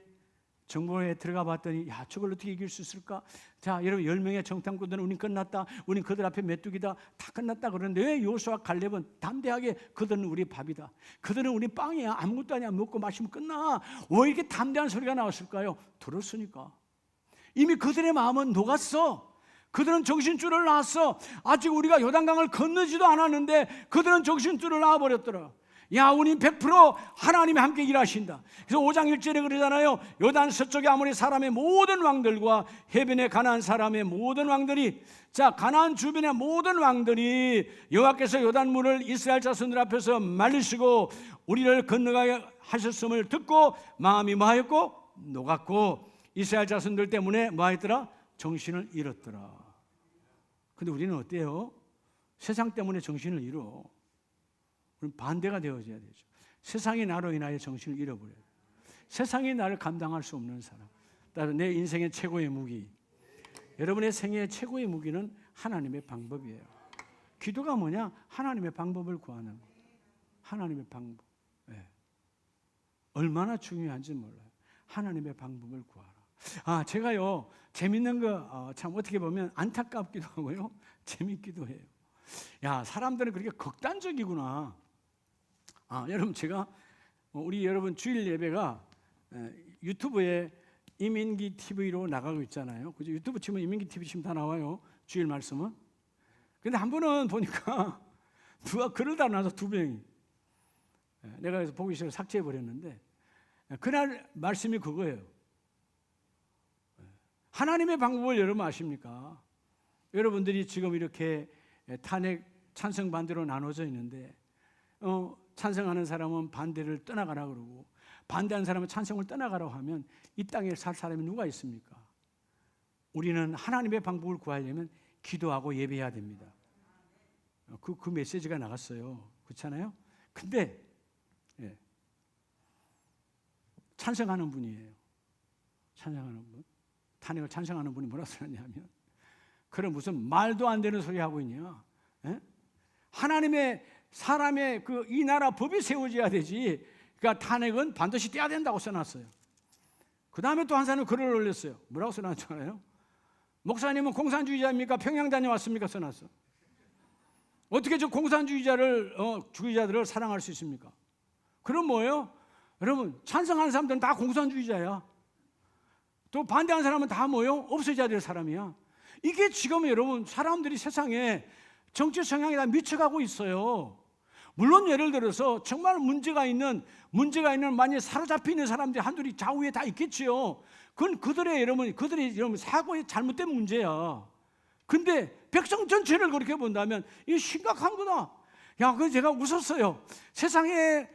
정보에 들어가 봤더니 야 저걸 어떻게 이길 수 있을까? 자 여러분 10명의 정탐꾼들은 우린 끝났다. 우린 그들 앞에 메뚜기다. 다 끝났다 그러는데 왜 여호수아 갈렙은 담대하게 그들은 우리 밥이다. 그들은 우리 빵이야. 아무것도 아니야. 먹고 마시면 끝나. 왜 이렇게 담대한 소리가 나왔을까요? 들었으니까. 이미 그들의 마음은 녹았어. 그들은 정신줄을 놨어. 아직 우리가 요단강을 건너지도 않았는데 그들은 정신줄을 놔버렸더라. 야, 우린 100% 하나님이 함께 일하신다. 그래서 5장 1절에 그러잖아요. 요단 서쪽의 아모리 사람의 모든 왕들과 해변의 가나안 사람의 모든 왕들이 자 가나안 주변의 모든 왕들이 여호와께서 요단물을 이스라엘 자손들 앞에서 말리시고 우리를 건너가게 하셨음을 듣고 마음이 뭐하였고 녹았고 이스라엘 자손들 때문에 뭐하였더라? 정신을 잃었더라. 근데 우리는 어때요? 세상 때문에 정신을 잃어. 우리는 반대가 되어져야 되죠. 세상이 나로 인하여 정신을 잃어버려요. 세상이 나를 감당할 수 없는 사람. 따라서 내 인생의 최고의 무기, 여러분의 생애의 최고의 무기는 하나님의 방법이에요. 기도가 뭐냐? 하나님의 방법을 구하는 거. 하나님의 방법. 네. 얼마나 중요한지 몰라요. 하나님의 방법을 구하라. 제가요 재밌는 거 참 어떻게 보면 안타깝기도 하고요 재밌기도 해요. 야, 사람들은 그렇게 극단적이구나. 여러분 제가 우리 여러분 주일 예배가 유튜브에 이민기 TV로 나가고 있잖아요. 그죠? 유튜브 치면 이민기 TV 치면 다 나와요. 주일 말씀은. 근데 한 번은 보니까 누가 글을 다 놔서 2명이. 내가 그래서 보기 싫어 삭제해 버렸는데 그날 말씀이 그거예요. 하나님의 방법을 여러분 아십니까? 여러분들이 지금 이렇게 탄핵 찬성 반대로 나눠져 있는데 찬성하는 사람은 반대를 떠나가라 그러고 반대하는 사람은 찬성을 떠나가라고 하면 이 땅에 살 사람이 누가 있습니까? 우리는 하나님의 방법을 구하려면 기도하고 예배해야 됩니다. 그 메시지가 나갔어요. 그렇잖아요? 근데 찬성하는 분이에요. 찬성하는 분. 탄핵을 찬성하는 분이 뭐라 쓰냐면 그런 무슨 말도 안 되는 소리 하고 있냐? 하나님의 사람의 이 나라 법이 세워져야 되지. 그러니까 탄핵은 반드시 떼야 된다고 써놨어요. 그 다음에 또 한 사람은 글을 올렸어요. 뭐라고 써놨잖아요? 목사님은 공산주의자입니까? 평양 다녀왔습니까? 써놨어. 어떻게 저 공산주의자를 주의자들을 사랑할 수 있습니까? 그럼 뭐예요? 여러분 찬성하는 사람들은 다 공산주의자야. 또 반대하는 사람은 다 뭐예요? 없어져야 될 사람이야. 이게 지금 여러분 사람들이 세상에 정치 성향이 다 미쳐가고 있어요. 물론 예를 들어서 정말 문제가 있는 만약 사로잡혀 있는 사람들이 한둘이 좌우에 다 있겠지요. 그건 그들의 여러분 사고의 잘못된 문제야. 근데 백성 전체를 그렇게 본다면 이게 심각한 거다. 그래서 제가 웃었어요. 세상에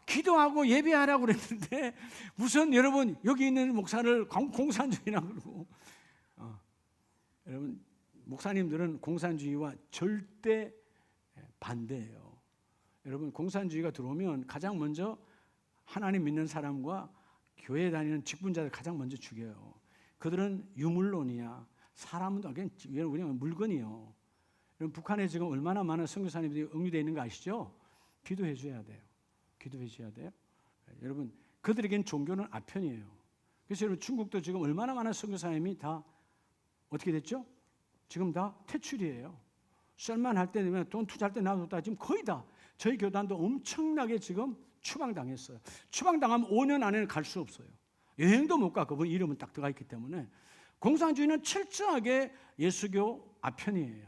기도하고 예배하라고 그랬는데 무슨 여러분 여기 있는 목사를 공산주의라 그러고 여러분 목사님들은 공산주의와 절대 반대예요. 여러분 공산주의가 들어오면 가장 먼저 하나님 믿는 사람과 교회 다니는 직분자들 가장 먼저 죽여요. 그들은 유물론이야. 사람은 그냥 우리는 물건이요. 여러분 북한에 지금 얼마나 많은 선교사님들이 응유되어 있는 거 아시죠? 기도해 줘야 돼요. 기도해 줘야 돼요. 여러분 그들에겐 종교는 아편이에요. 그래서 여러분 중국도 지금 얼마나 많은 선교사님이 다 어떻게 됐죠? 지금 다 퇴출이에요. 썰만 할 때 되면 돈 투자할 때 놔뒀다 지금 거의 다 저희 교단도 엄청나게 지금 추방당했어요. 추방당하면 5년 안에는 갈 수 없어요. 여행도 못 가. 그분 이름은 딱 들어가 있기 때문에. 공산주의는 철저하게 예수교 아편이에요.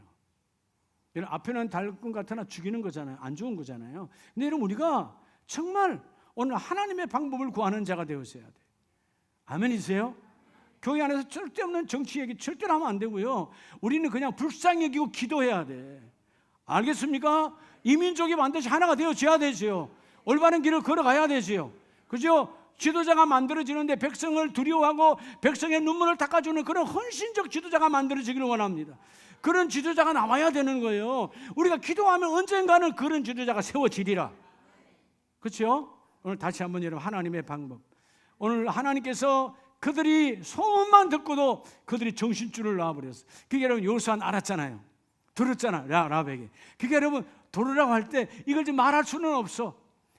여러분 아편은 달군 같으나 죽이는 거잖아요. 안 좋은 거잖아요. 근데 여러분 우리가 정말 오늘 하나님의 방법을 구하는 자가 되어서야 돼요. 아멘이세요? 교회 안에서 쓸데없는 정치 얘기 절대로 하면 안 되고요. 우리는 그냥 불쌍히 여기고 기도해야 돼. 알겠습니까? 이 민족이 반드시 하나가 되어져야 되지요. 올바른 길을 걸어가야 되지요. 그죠? 지도자가 만들어지는데 백성을 두려워하고 백성의 눈물을 닦아주는 그런 헌신적 지도자가 만들어지기를 원합니다. 그런 지도자가 나와야 되는 거예요. 우리가 기도하면 언젠가는 그런 지도자가 세워지리라. 그렇죠? 오늘 다시 한번 여러분 하나님의 방법. 오늘 하나님께서 그들이 소문만 듣고도 그들이 정신줄을 놔버렸어요. 그게 여러분 여호수아는 알았잖아요. 들었잖아요. 라합에게. 그게 여러분 들으라고 할 때 이걸 좀 말할 수는 없어.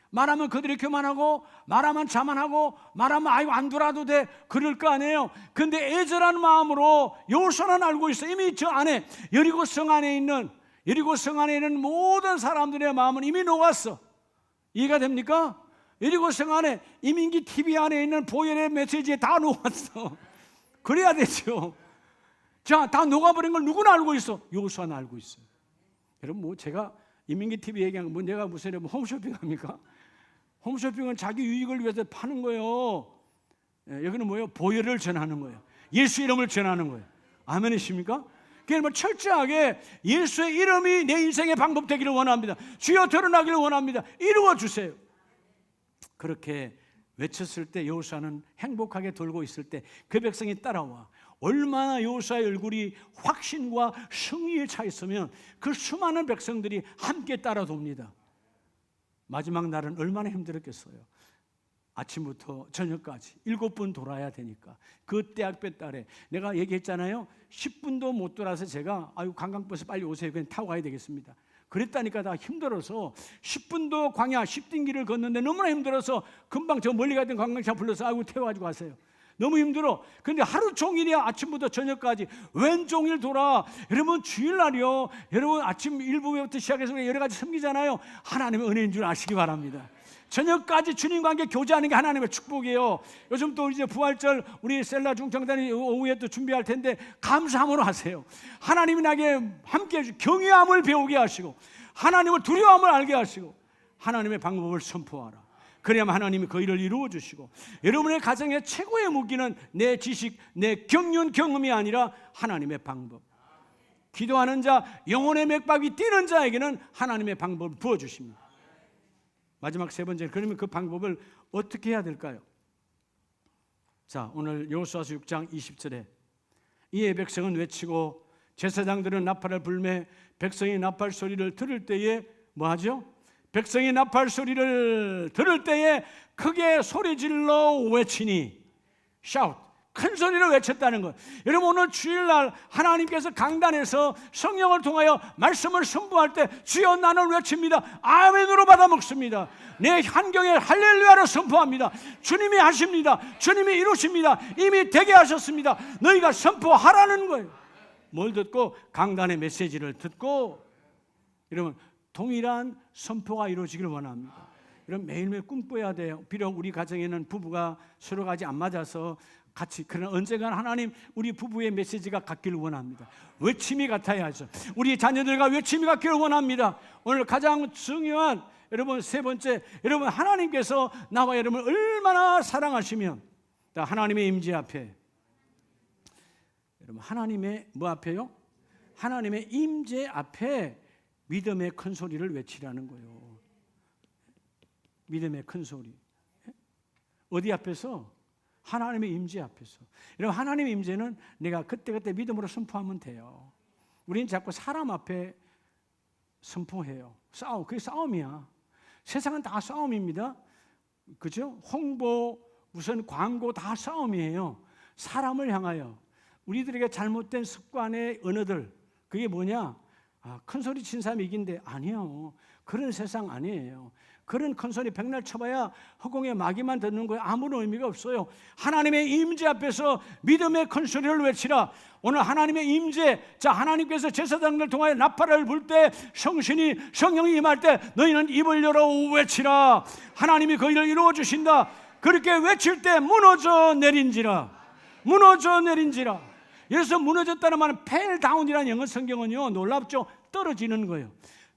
말하면 그들이 교만하고 말하면 자만하고 말하면 아이고 안 돌아도 돼 그럴 거 아니에요. 근데 애절한 마음으로 여호수아는 알고 있어. 이미 저 안에 여리고 성 안에 있는 모든 사람들의 마음은 이미 녹았어. 이해가 됩니까? 여리고 성 안에 이민기 TV 안에 있는 보혈의 메시지에 다 녹았어. 그래야 되죠. 자, 다 녹아버린 걸 누구나 알고 있어? 여호수아는 알고 있어요. 여러분 제가 이민기 TV 얘기한 거 내가 무슨 홈쇼핑 합니까? 홈쇼핑은 자기 유익을 위해서 파는 거예요. 여기는 뭐예요? 보혈을 전하는 거예요. 예수 이름을 전하는 거예요. 아멘이십니까? 그러니까 철저하게 예수의 이름이 내 인생의 방법 되기를 원합니다. 주여 드러나기를 원합니다. 이루어 주세요. 그렇게 외쳤을 때 여호수아는 행복하게 돌고 있을 때 그 백성이 따라와. 얼마나 여호수아의 얼굴이 확신과 승리에 차 있으면 그 수많은 백성들이 함께 따라 돕니다. 마지막 날은 얼마나 힘들었겠어요. 아침부터 저녁까지 7번 돌아야 되니까 그 때학볕 달에 내가 얘기했잖아요. 10분도 못 돌아서 제가 관광버스 빨리 오세요. 그냥 타고 가야 되겠습니다. 그랬다니까 다 힘들어서 10분도 광야 10딩 길을 걷는데 너무나 힘들어서 금방 저 멀리 가던 관광차 불러서 태워가지고 가세요. 너무 힘들어. 근데 하루 종일이야. 아침부터 저녁까지 왼종일 돌아. 여러분 주일날이요, 여러분 아침 일부부터 시작해서 여러 가지 섬기잖아요. 하나님의 은혜인 줄 아시기 바랍니다. 저녁까지 주님과 함께 교제하는 게 하나님의 축복이에요. 요즘 또 이제 부활절 우리 셀라 중창단이 오후에 또 준비할 텐데 감사함으로 하세요. 하나님이 나에게 함께 경외함을 배우게 하시고 하나님을 두려움을 알게 하시고 하나님의 방법을 선포하라. 그래야만 하나님이 그 일을 이루어 주시고, 여러분의 가정의 최고의 무기는 내 지식, 내 경륜, 경험이 아니라 하나님의 방법. 기도하는 자, 영혼의 맥박이 뛰는 자에게는 하나님의 방법을 부어주십니다. 마지막 세 번째, 그러면 그 방법을 어떻게 해야 될까요? 자, 오늘 여호수아서 6장 20절에 이에 백성은 외치고 제사장들은 나팔을 불매 백성이 나팔 소리를 들을 때에 뭐하죠? 백성이 나팔 소리를 들을 때에 크게 소리질러 외치니, shout, 큰 소리로 외쳤다는 것. 여러분 오늘 주일날 하나님께서 강단에서 성령을 통하여 말씀을 선포할 때 주여 나는 외칩니다. 아멘으로 받아 먹습니다. 내 환경에 할렐루야로 선포합니다. 주님이 하십니다. 주님이 이루십니다. 이미 되게 하셨습니다. 너희가 선포하라는 거예요. 뭘 듣고? 강단의 메시지를 듣고. 여러분 동일한 선포가 이루어지길 원합니다. 여러분 매일매일 꿈꿔야 돼요. 비록 우리 가정에는 부부가 서로가 아직 안 맞아서 같이, 그러나 언젠가 하나님 우리 부부의 메시지가 같기를 원합니다. 외침이 같아야죠. 우리 자녀들과 외침이 같기를 원합니다. 오늘 가장 중요한 여러분 세 번째, 여러분 하나님께서 나와 여러분을 얼마나 사랑하시면 하나님의 임재 앞에, 여러분 하나님의 뭐 앞에요? 하나님의 임재 앞에 믿음의 큰 소리를 외치라는 거예요. 믿음의 큰 소리. 어디 앞에서? 하나님의 임재 앞에서. 여러분 하나님의 임재는 내가 그때그때 믿음으로 선포하면 돼요. 우리는 자꾸 사람 앞에 선포해요. 싸움, 그게 싸움이야. 세상은 다 싸움입니다. 그죠? 홍보, 우선 광고 다 싸움이에요. 사람을 향하여 우리들에게 잘못된 습관의 언어들, 그게 뭐냐? 큰 소리 친 사람이 이긴데, 아니요. 그런 세상 아니에요. 그런 큰 소리 백날 쳐봐야 허공에 마귀만 듣는 거에 아무런 의미가 없어요. 하나님의 임재 앞에서 믿음의 큰 소리를 외치라. 오늘 하나님의 임재, 자 하나님께서 제사장들 통하여 나팔을 불 때, 성령이 임할 때 너희는 입을 열어 외치라. 하나님이 그 일을 이루어 주신다. 그렇게 외칠 때 무너져 내린지라. 무너져 내린지라. 여기서 무너졌다는 말은 fell down이라는 영어 성경은요, 놀랍죠? 떨어지는 거예요.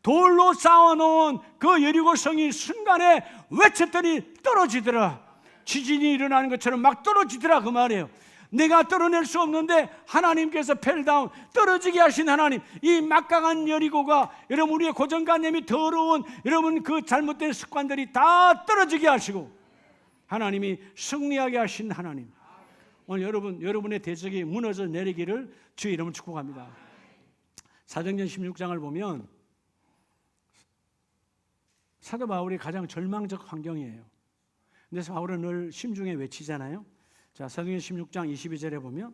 돌로 쌓아놓은 그 여리고 성이 순간에 외쳤더니 떨어지더라. 지진이 일어나는 것처럼 막 떨어지더라, 그 말이에요. 내가 떨어낼 수 없는데 하나님께서 펠다운, 떨어지게 하신 하나님, 이 막강한 여리고가 여러분 우리의 고정관념이 더러운 여러분 그 잘못된 습관들이 다 떨어지게 하시고 하나님이 승리하게 하신 하나님, 오늘 여러분의 대적이 무너져 내리기를 주의 이름으로 축복합니다. 사도행전 16장을 보면 사도 바울이 가장 절망적 환경이에요. 그래서 바울은 늘 심중에 외치잖아요. 자, 사도행전 16장 22절에 보면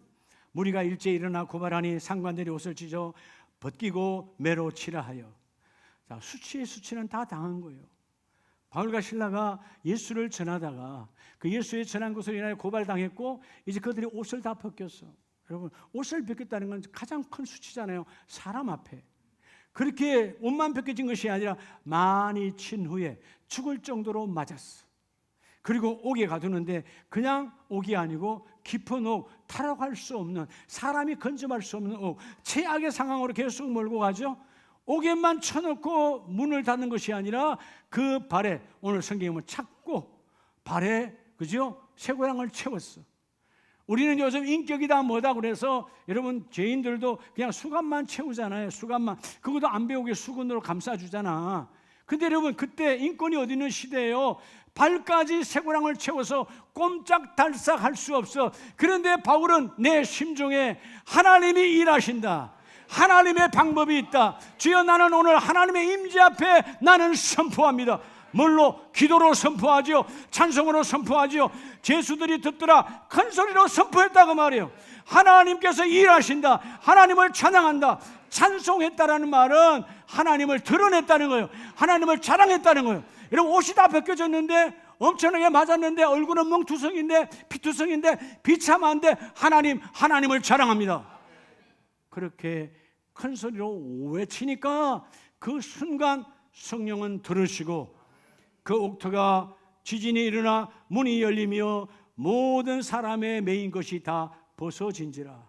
무리가 일제히 일어나 고발하니 상관들이 옷을 찢어 벗기고 매로 치라 하여. 자, 수치의 수치는 다 당한 거예요. 바울과 실라가 예수를 전하다가 그 예수의 전한 것으로 인하여 고발당했고 이제 그들이 옷을 다 벗겼어. 여러분 옷을 벗겼다는 건 가장 큰 수치잖아요. 사람 앞에. 그렇게 옷만 벗겨진 것이 아니라 많이 친 후에 죽을 정도로 맞았어. 그리고 옥에 가두는데 그냥 옥이 아니고 깊은 옥, 타락할 수 없는, 사람이 건져갈 수 없는 옥, 최악의 상황으로 계속 몰고 가죠. 옥에만 쳐놓고 문을 닫는 것이 아니라 그 발에, 오늘 성경에 보면 찾고 발에, 그죠? 쇠고랑을 채웠어. 우리는 요즘 인격이다 뭐다 그래서 여러분 죄인들도 그냥 수갑만 채우잖아요. 수갑만. 그것도 안 배우게 수건으로 감싸주잖아. 근데 여러분 그때 인권이 어디 있는 시대예요. 발까지 쇠고랑을 채워서 꼼짝달싹 할 수 없어. 그런데 바울은 내 심중에 하나님이 일하신다, 하나님의 방법이 있다. 주여 나는 오늘 하나님의 임재 앞에 나는 선포합니다. 뭘로? 기도로 선포하지요. 찬송으로 선포하지요. 제수들이 듣더라 큰 소리로 선포했다고 말이에요. 하나님께서 일하신다, 하나님을 찬양한다. 찬송했다라는 말은 하나님을 드러냈다는 거예요. 하나님을 자랑했다는 거예요. 여러분 옷이 다 벗겨졌는데 엄청나게 맞았는데 얼굴은 멍투성인데 피투성인데 비참한데 하나님을 자랑합니다. 그렇게 큰 소리로 외치니까 그 순간 성령은 들으시고 그 옥토가 지진이 일어나 문이 열리며 모든 사람의 매인 것이 다 벗어진지라.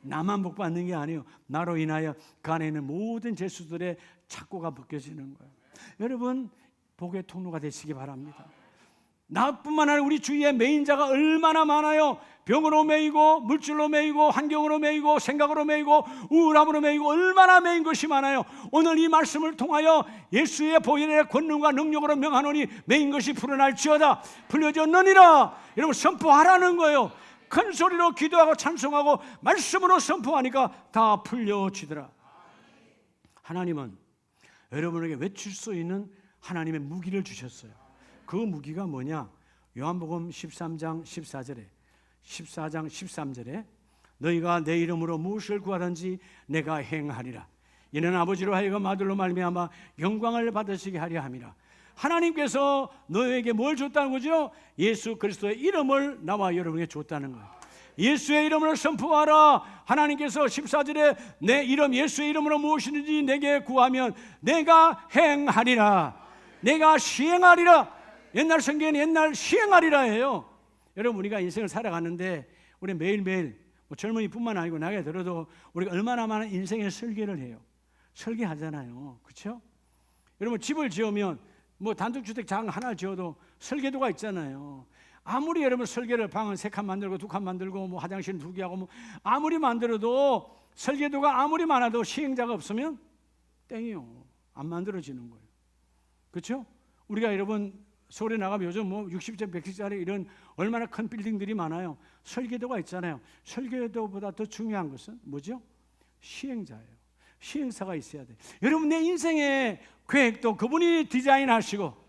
나만 복 받는 게 아니에요. 나로 인하여 그 안에 있는 모든 죄수들의 착고가 벗겨지는 거예요. 여러분, 복의 통로가 되시기 바랍니다. 나뿐만 아니라 우리 주위에 매인자가 얼마나 많아요. 병으로 매이고 물질로 매이고 환경으로 매이고 생각으로 매이고 우울함으로 매이고 얼마나 매인 것이 많아요. 오늘 이 말씀을 통하여 예수의 보혈의 권능과 능력으로 명하노니 매인 것이 풀어날지어다 풀려졌느니라. 여러분, 선포하라는 거예요. 큰 소리로 기도하고 찬송하고 말씀으로 선포하니까 다 풀려지더라. 하나님은 여러분에게 외칠 수 있는 하나님의 무기를 주셨어요. 그 무기가 뭐냐? 요한복음 13장 13절에 너희가 내 이름으로 무엇을 구하든지 내가 행하리라. 이는 아버지로 하여금 아들로 말미암아 영광을 받으시게 하려 함이라. 하나님께서 너희에게 뭘 줬다는 거죠? 예수 그리스도의 이름을 나와 여러분에게 줬다는 거예요. 예수의 이름을 선포하라. 하나님께서 14절에 내 이름 예수의 이름으로 무엇이든지 내게 구하면 내가 행하리라. 내가 시행하리라. 옛날 성경에는 옛날 시행하리라 해요. 여러분, 우리가 인생을 살아가는데 우리 매일매일 젊은이뿐만 아니고 나이가 들어도 우리가 얼마나 많은 인생의 설계를 해요. 설계하잖아요. 그렇죠? 여러분, 집을 지으면 단독주택 장 하나 지어도 설계도가 있잖아요. 아무리 여러분 설계를 방은 3칸 만들고 2칸 만들고 화장실 2개 하고 아무리 만들어도 설계도가 아무리 많아도 시행자가 없으면 땡이요. 안 만들어지는 거예요. 그렇죠? 우리가 여러분 서울에 나가면 요즘 60층, 100층짜리 이런 얼마나 큰 빌딩들이 많아요. 설계도가 있잖아요. 설계도보다 더 중요한 것은 뭐죠? 시행자예요. 시행사가 있어야 돼. 여러분, 내 인생의 계획도 그분이 디자인하시고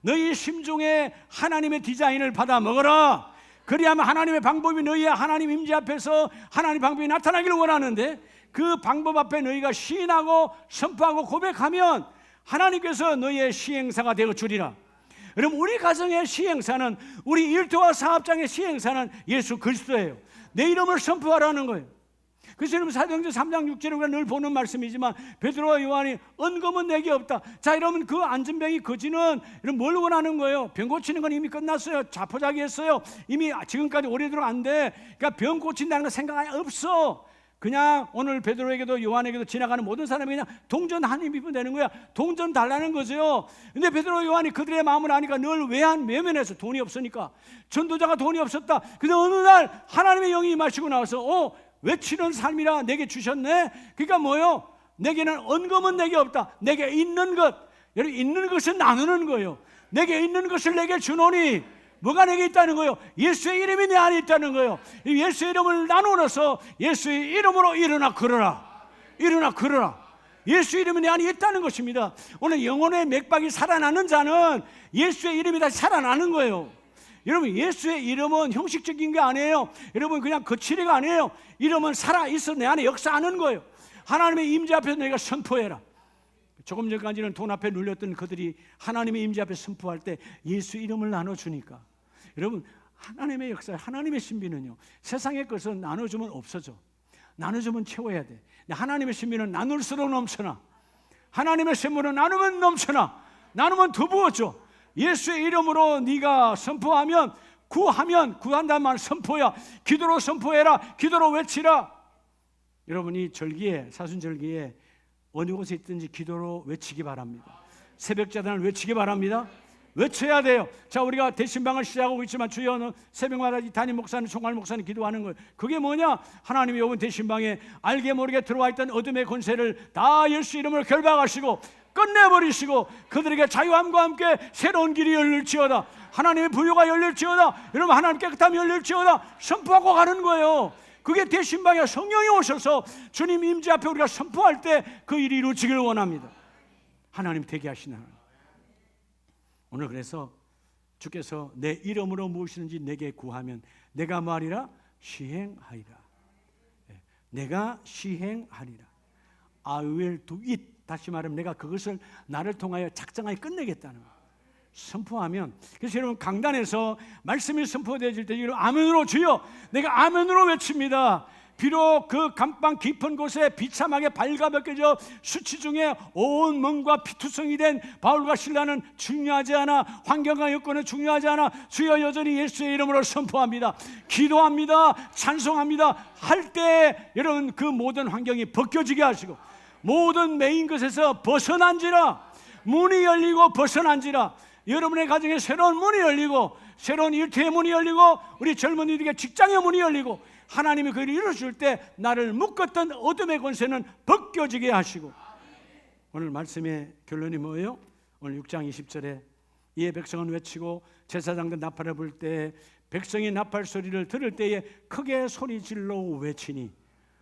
너희 심중에 하나님의 디자인을 받아 먹어라. 그리하면 하나님의 방법이 너희의 하나님 임재 앞에서 하나님 방법이 나타나기를 원하는데 그 방법 앞에 너희가 시인하고 선포하고 고백하면 하나님께서 너희의 시행사가 되어 주리라. 여러분, 우리 가정의 시행사는, 우리 일터와 사업장의 시행사는 예수 그리스도예요. 내 이름을 선포하라는 거예요. 그래서 여러분, 사도행전 3장 6절에 우리가 늘 보는 말씀이지만 베드로와 요한이 언금은 내게 없다. 자, 여러분, 그 안전병이 거지는 뭘 원하는 거예요? 병 고치는 건 이미 끝났어요. 자포자기했어요. 이미 지금까지 오래도록 안 돼. 그러니까 병 고친다는 거 생각 아예 없어. 그냥 오늘 베드로에게도 요한에게도 지나가는 모든 사람이 그냥 동전 한 입이면 되는 거야. 동전 달라는 거죠. 근데 베드로 요한이 그들의 마음을 아니까 늘 외면해서 돈이 없으니까 전도자가 돈이 없었다. 근데 어느 날 하나님의 영이 임하시고 나와서 외치는 삶이라 내게 주셨네. 그러니까 뭐요? 내게는 언금은 내게 없다. 내게 있는 것, 여러분, 있는 것을 나누는 거예요. 내게 있는 것을 내게 주노니 뭐가 내게 있다는 거예요? 예수의 이름이 내 안에 있다는 거예요. 예수의 이름을 나누어서 예수의 이름으로 일어나 걸어라. 일어나 걸어라. 예수 이름이 내 안에 있다는 것입니다. 오늘 영혼의 맥박이 살아나는 자는 예수의 이름이 다시 살아나는 거예요. 여러분, 예수의 이름은 형식적인 게 아니에요. 여러분, 그냥 거칠이가 아니에요. 이름은 살아있어 내 안에 역사하는 거예요. 하나님의 임재 앞에서 내가 선포해라. 조금 전까지는 돈 앞에 눌렸던 그들이 하나님의 임재 앞에 선포할 때 예수 이름을 나눠주니까, 여러분, 하나님의 역사, 하나님의 신비는요, 세상의 것은 나눠주면 없어져. 나눠주면 채워야 돼. 하나님의 신비는 나눌수록 넘쳐나. 하나님의 선물은 나누면 넘쳐나. 나누면 더 부어져. 예수의 이름으로 네가 선포하면, 구한다는 말 선포야. 기도로 선포해라. 기도로 외치라. 여러분이 절기에, 사순절기에 어느 곳에 있든지 기도로 외치기 바랍니다. 새벽자단을 외치기 바랍니다. 외쳐야 돼요. 자, 우리가 대신방을 시작하고 있지만 주여, 새벽마다 담임 목사님, 총괄 목사님 기도하는 거예요. 그게 뭐냐? 하나님이 이번 대신방에 알게 모르게 들어와 있던 어둠의 권세를 다 예수 이름으로 결박하시고 끝내버리시고 그들에게 자유함과 함께 새로운 길이 열릴지어다. 하나님의 부유가 열릴지어다. 여러분, 하나님 깨끗함이 열릴지어다. 선포하고 가는 거예요. 그게 대신방에 성령이 오셔서 주님 임재 앞에 우리가 선포할 때 그 일이 이루어지기를 원합니다. 하나님 되게 하시는 하나님. 오늘 그래서 주께서 내 이름으로 무엇이든지 내게 구하면 내가 말이라 시행하리라. 내가 시행하리라. I will do it. 다시 말하면 내가 그것을 나를 통하여 작정하여 끝내겠다는 거예요. 선포하면, 그래서 여러분 강단에서 말씀이 선포되어질 때 여러분 아멘으로 주여, 내가 아멘으로 외칩니다. 비록 그 감방 깊은 곳에 비참하게 발가벗겨져 수치 중에 온 몸과 피투성이 된 바울과 실라는 중요하지 않아, 환경과 여건은 중요하지 않아, 주여 여전히 예수의 이름으로 선포합니다. 기도합니다. 찬송합니다. 할 때 여러분 그 모든 환경이 벗겨지게 하시고 모든 매인 것에서 벗어난지라, 문이 열리고 벗어난지라, 여러분의 가정에 새로운 문이 열리고 새로운 일터의 문이 열리고 우리 젊은이들에게 직장의 문이 열리고 하나님이 그를 이루어줄 때 나를 묶었던 어둠의 권세는 벗겨지게 하시고. 오늘 말씀의 결론이 뭐예요? 오늘 6장 20절에 이에 백성은 외치고 제사장도 나팔을 불 때 백성이 나팔 소리를 들을 때에 크게 소리질러 외치니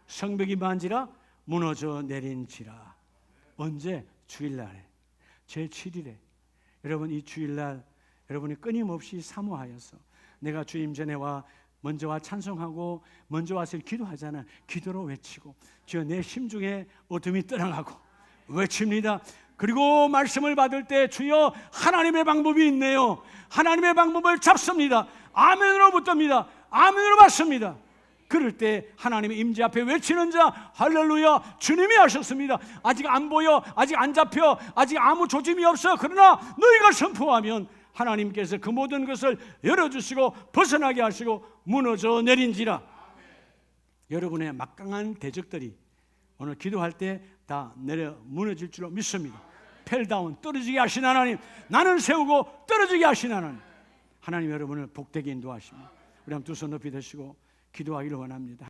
성벽이 만지라 무너져 내린지라. 언제? 주일날에, 제7일에. 여러분 이 주일날 여러분이 끊임없이 사모하여서 내가 주님 전에 먼저 와 찬송하고 먼저 와서 기도하잖아. 기도로 외치고 주여 내 심중에 어둠이 떠나가고 외칩니다. 그리고 말씀을 받을 때 주여 하나님의 방법이 있네요. 하나님의 방법을 잡습니다. 아멘으로 붙듭니다. 아멘으로 받습니다. 그럴 때 하나님의 임재 앞에 외치는 자 할렐루야, 주님이 하셨습니다. 아직 안 보여, 아직 안 잡혀, 아직 아무 조짐이 없어. 그러나 너희가 선포하면 하나님께서 그 모든 것을 열어주시고 벗어나게 하시고 무너져 내린지라. 여러분의 막강한 대적들이 오늘 기도할 때 다 내려 무너질 줄로 믿습니다. 펠다운, 떨어지게 하신 하나님, 나는 세우고 떨어지게 하신 하나님, 하나님 여러분을 복되게 인도하십니다. 우리 한번 두 손 높이 드시고 기도하기를 원합니다.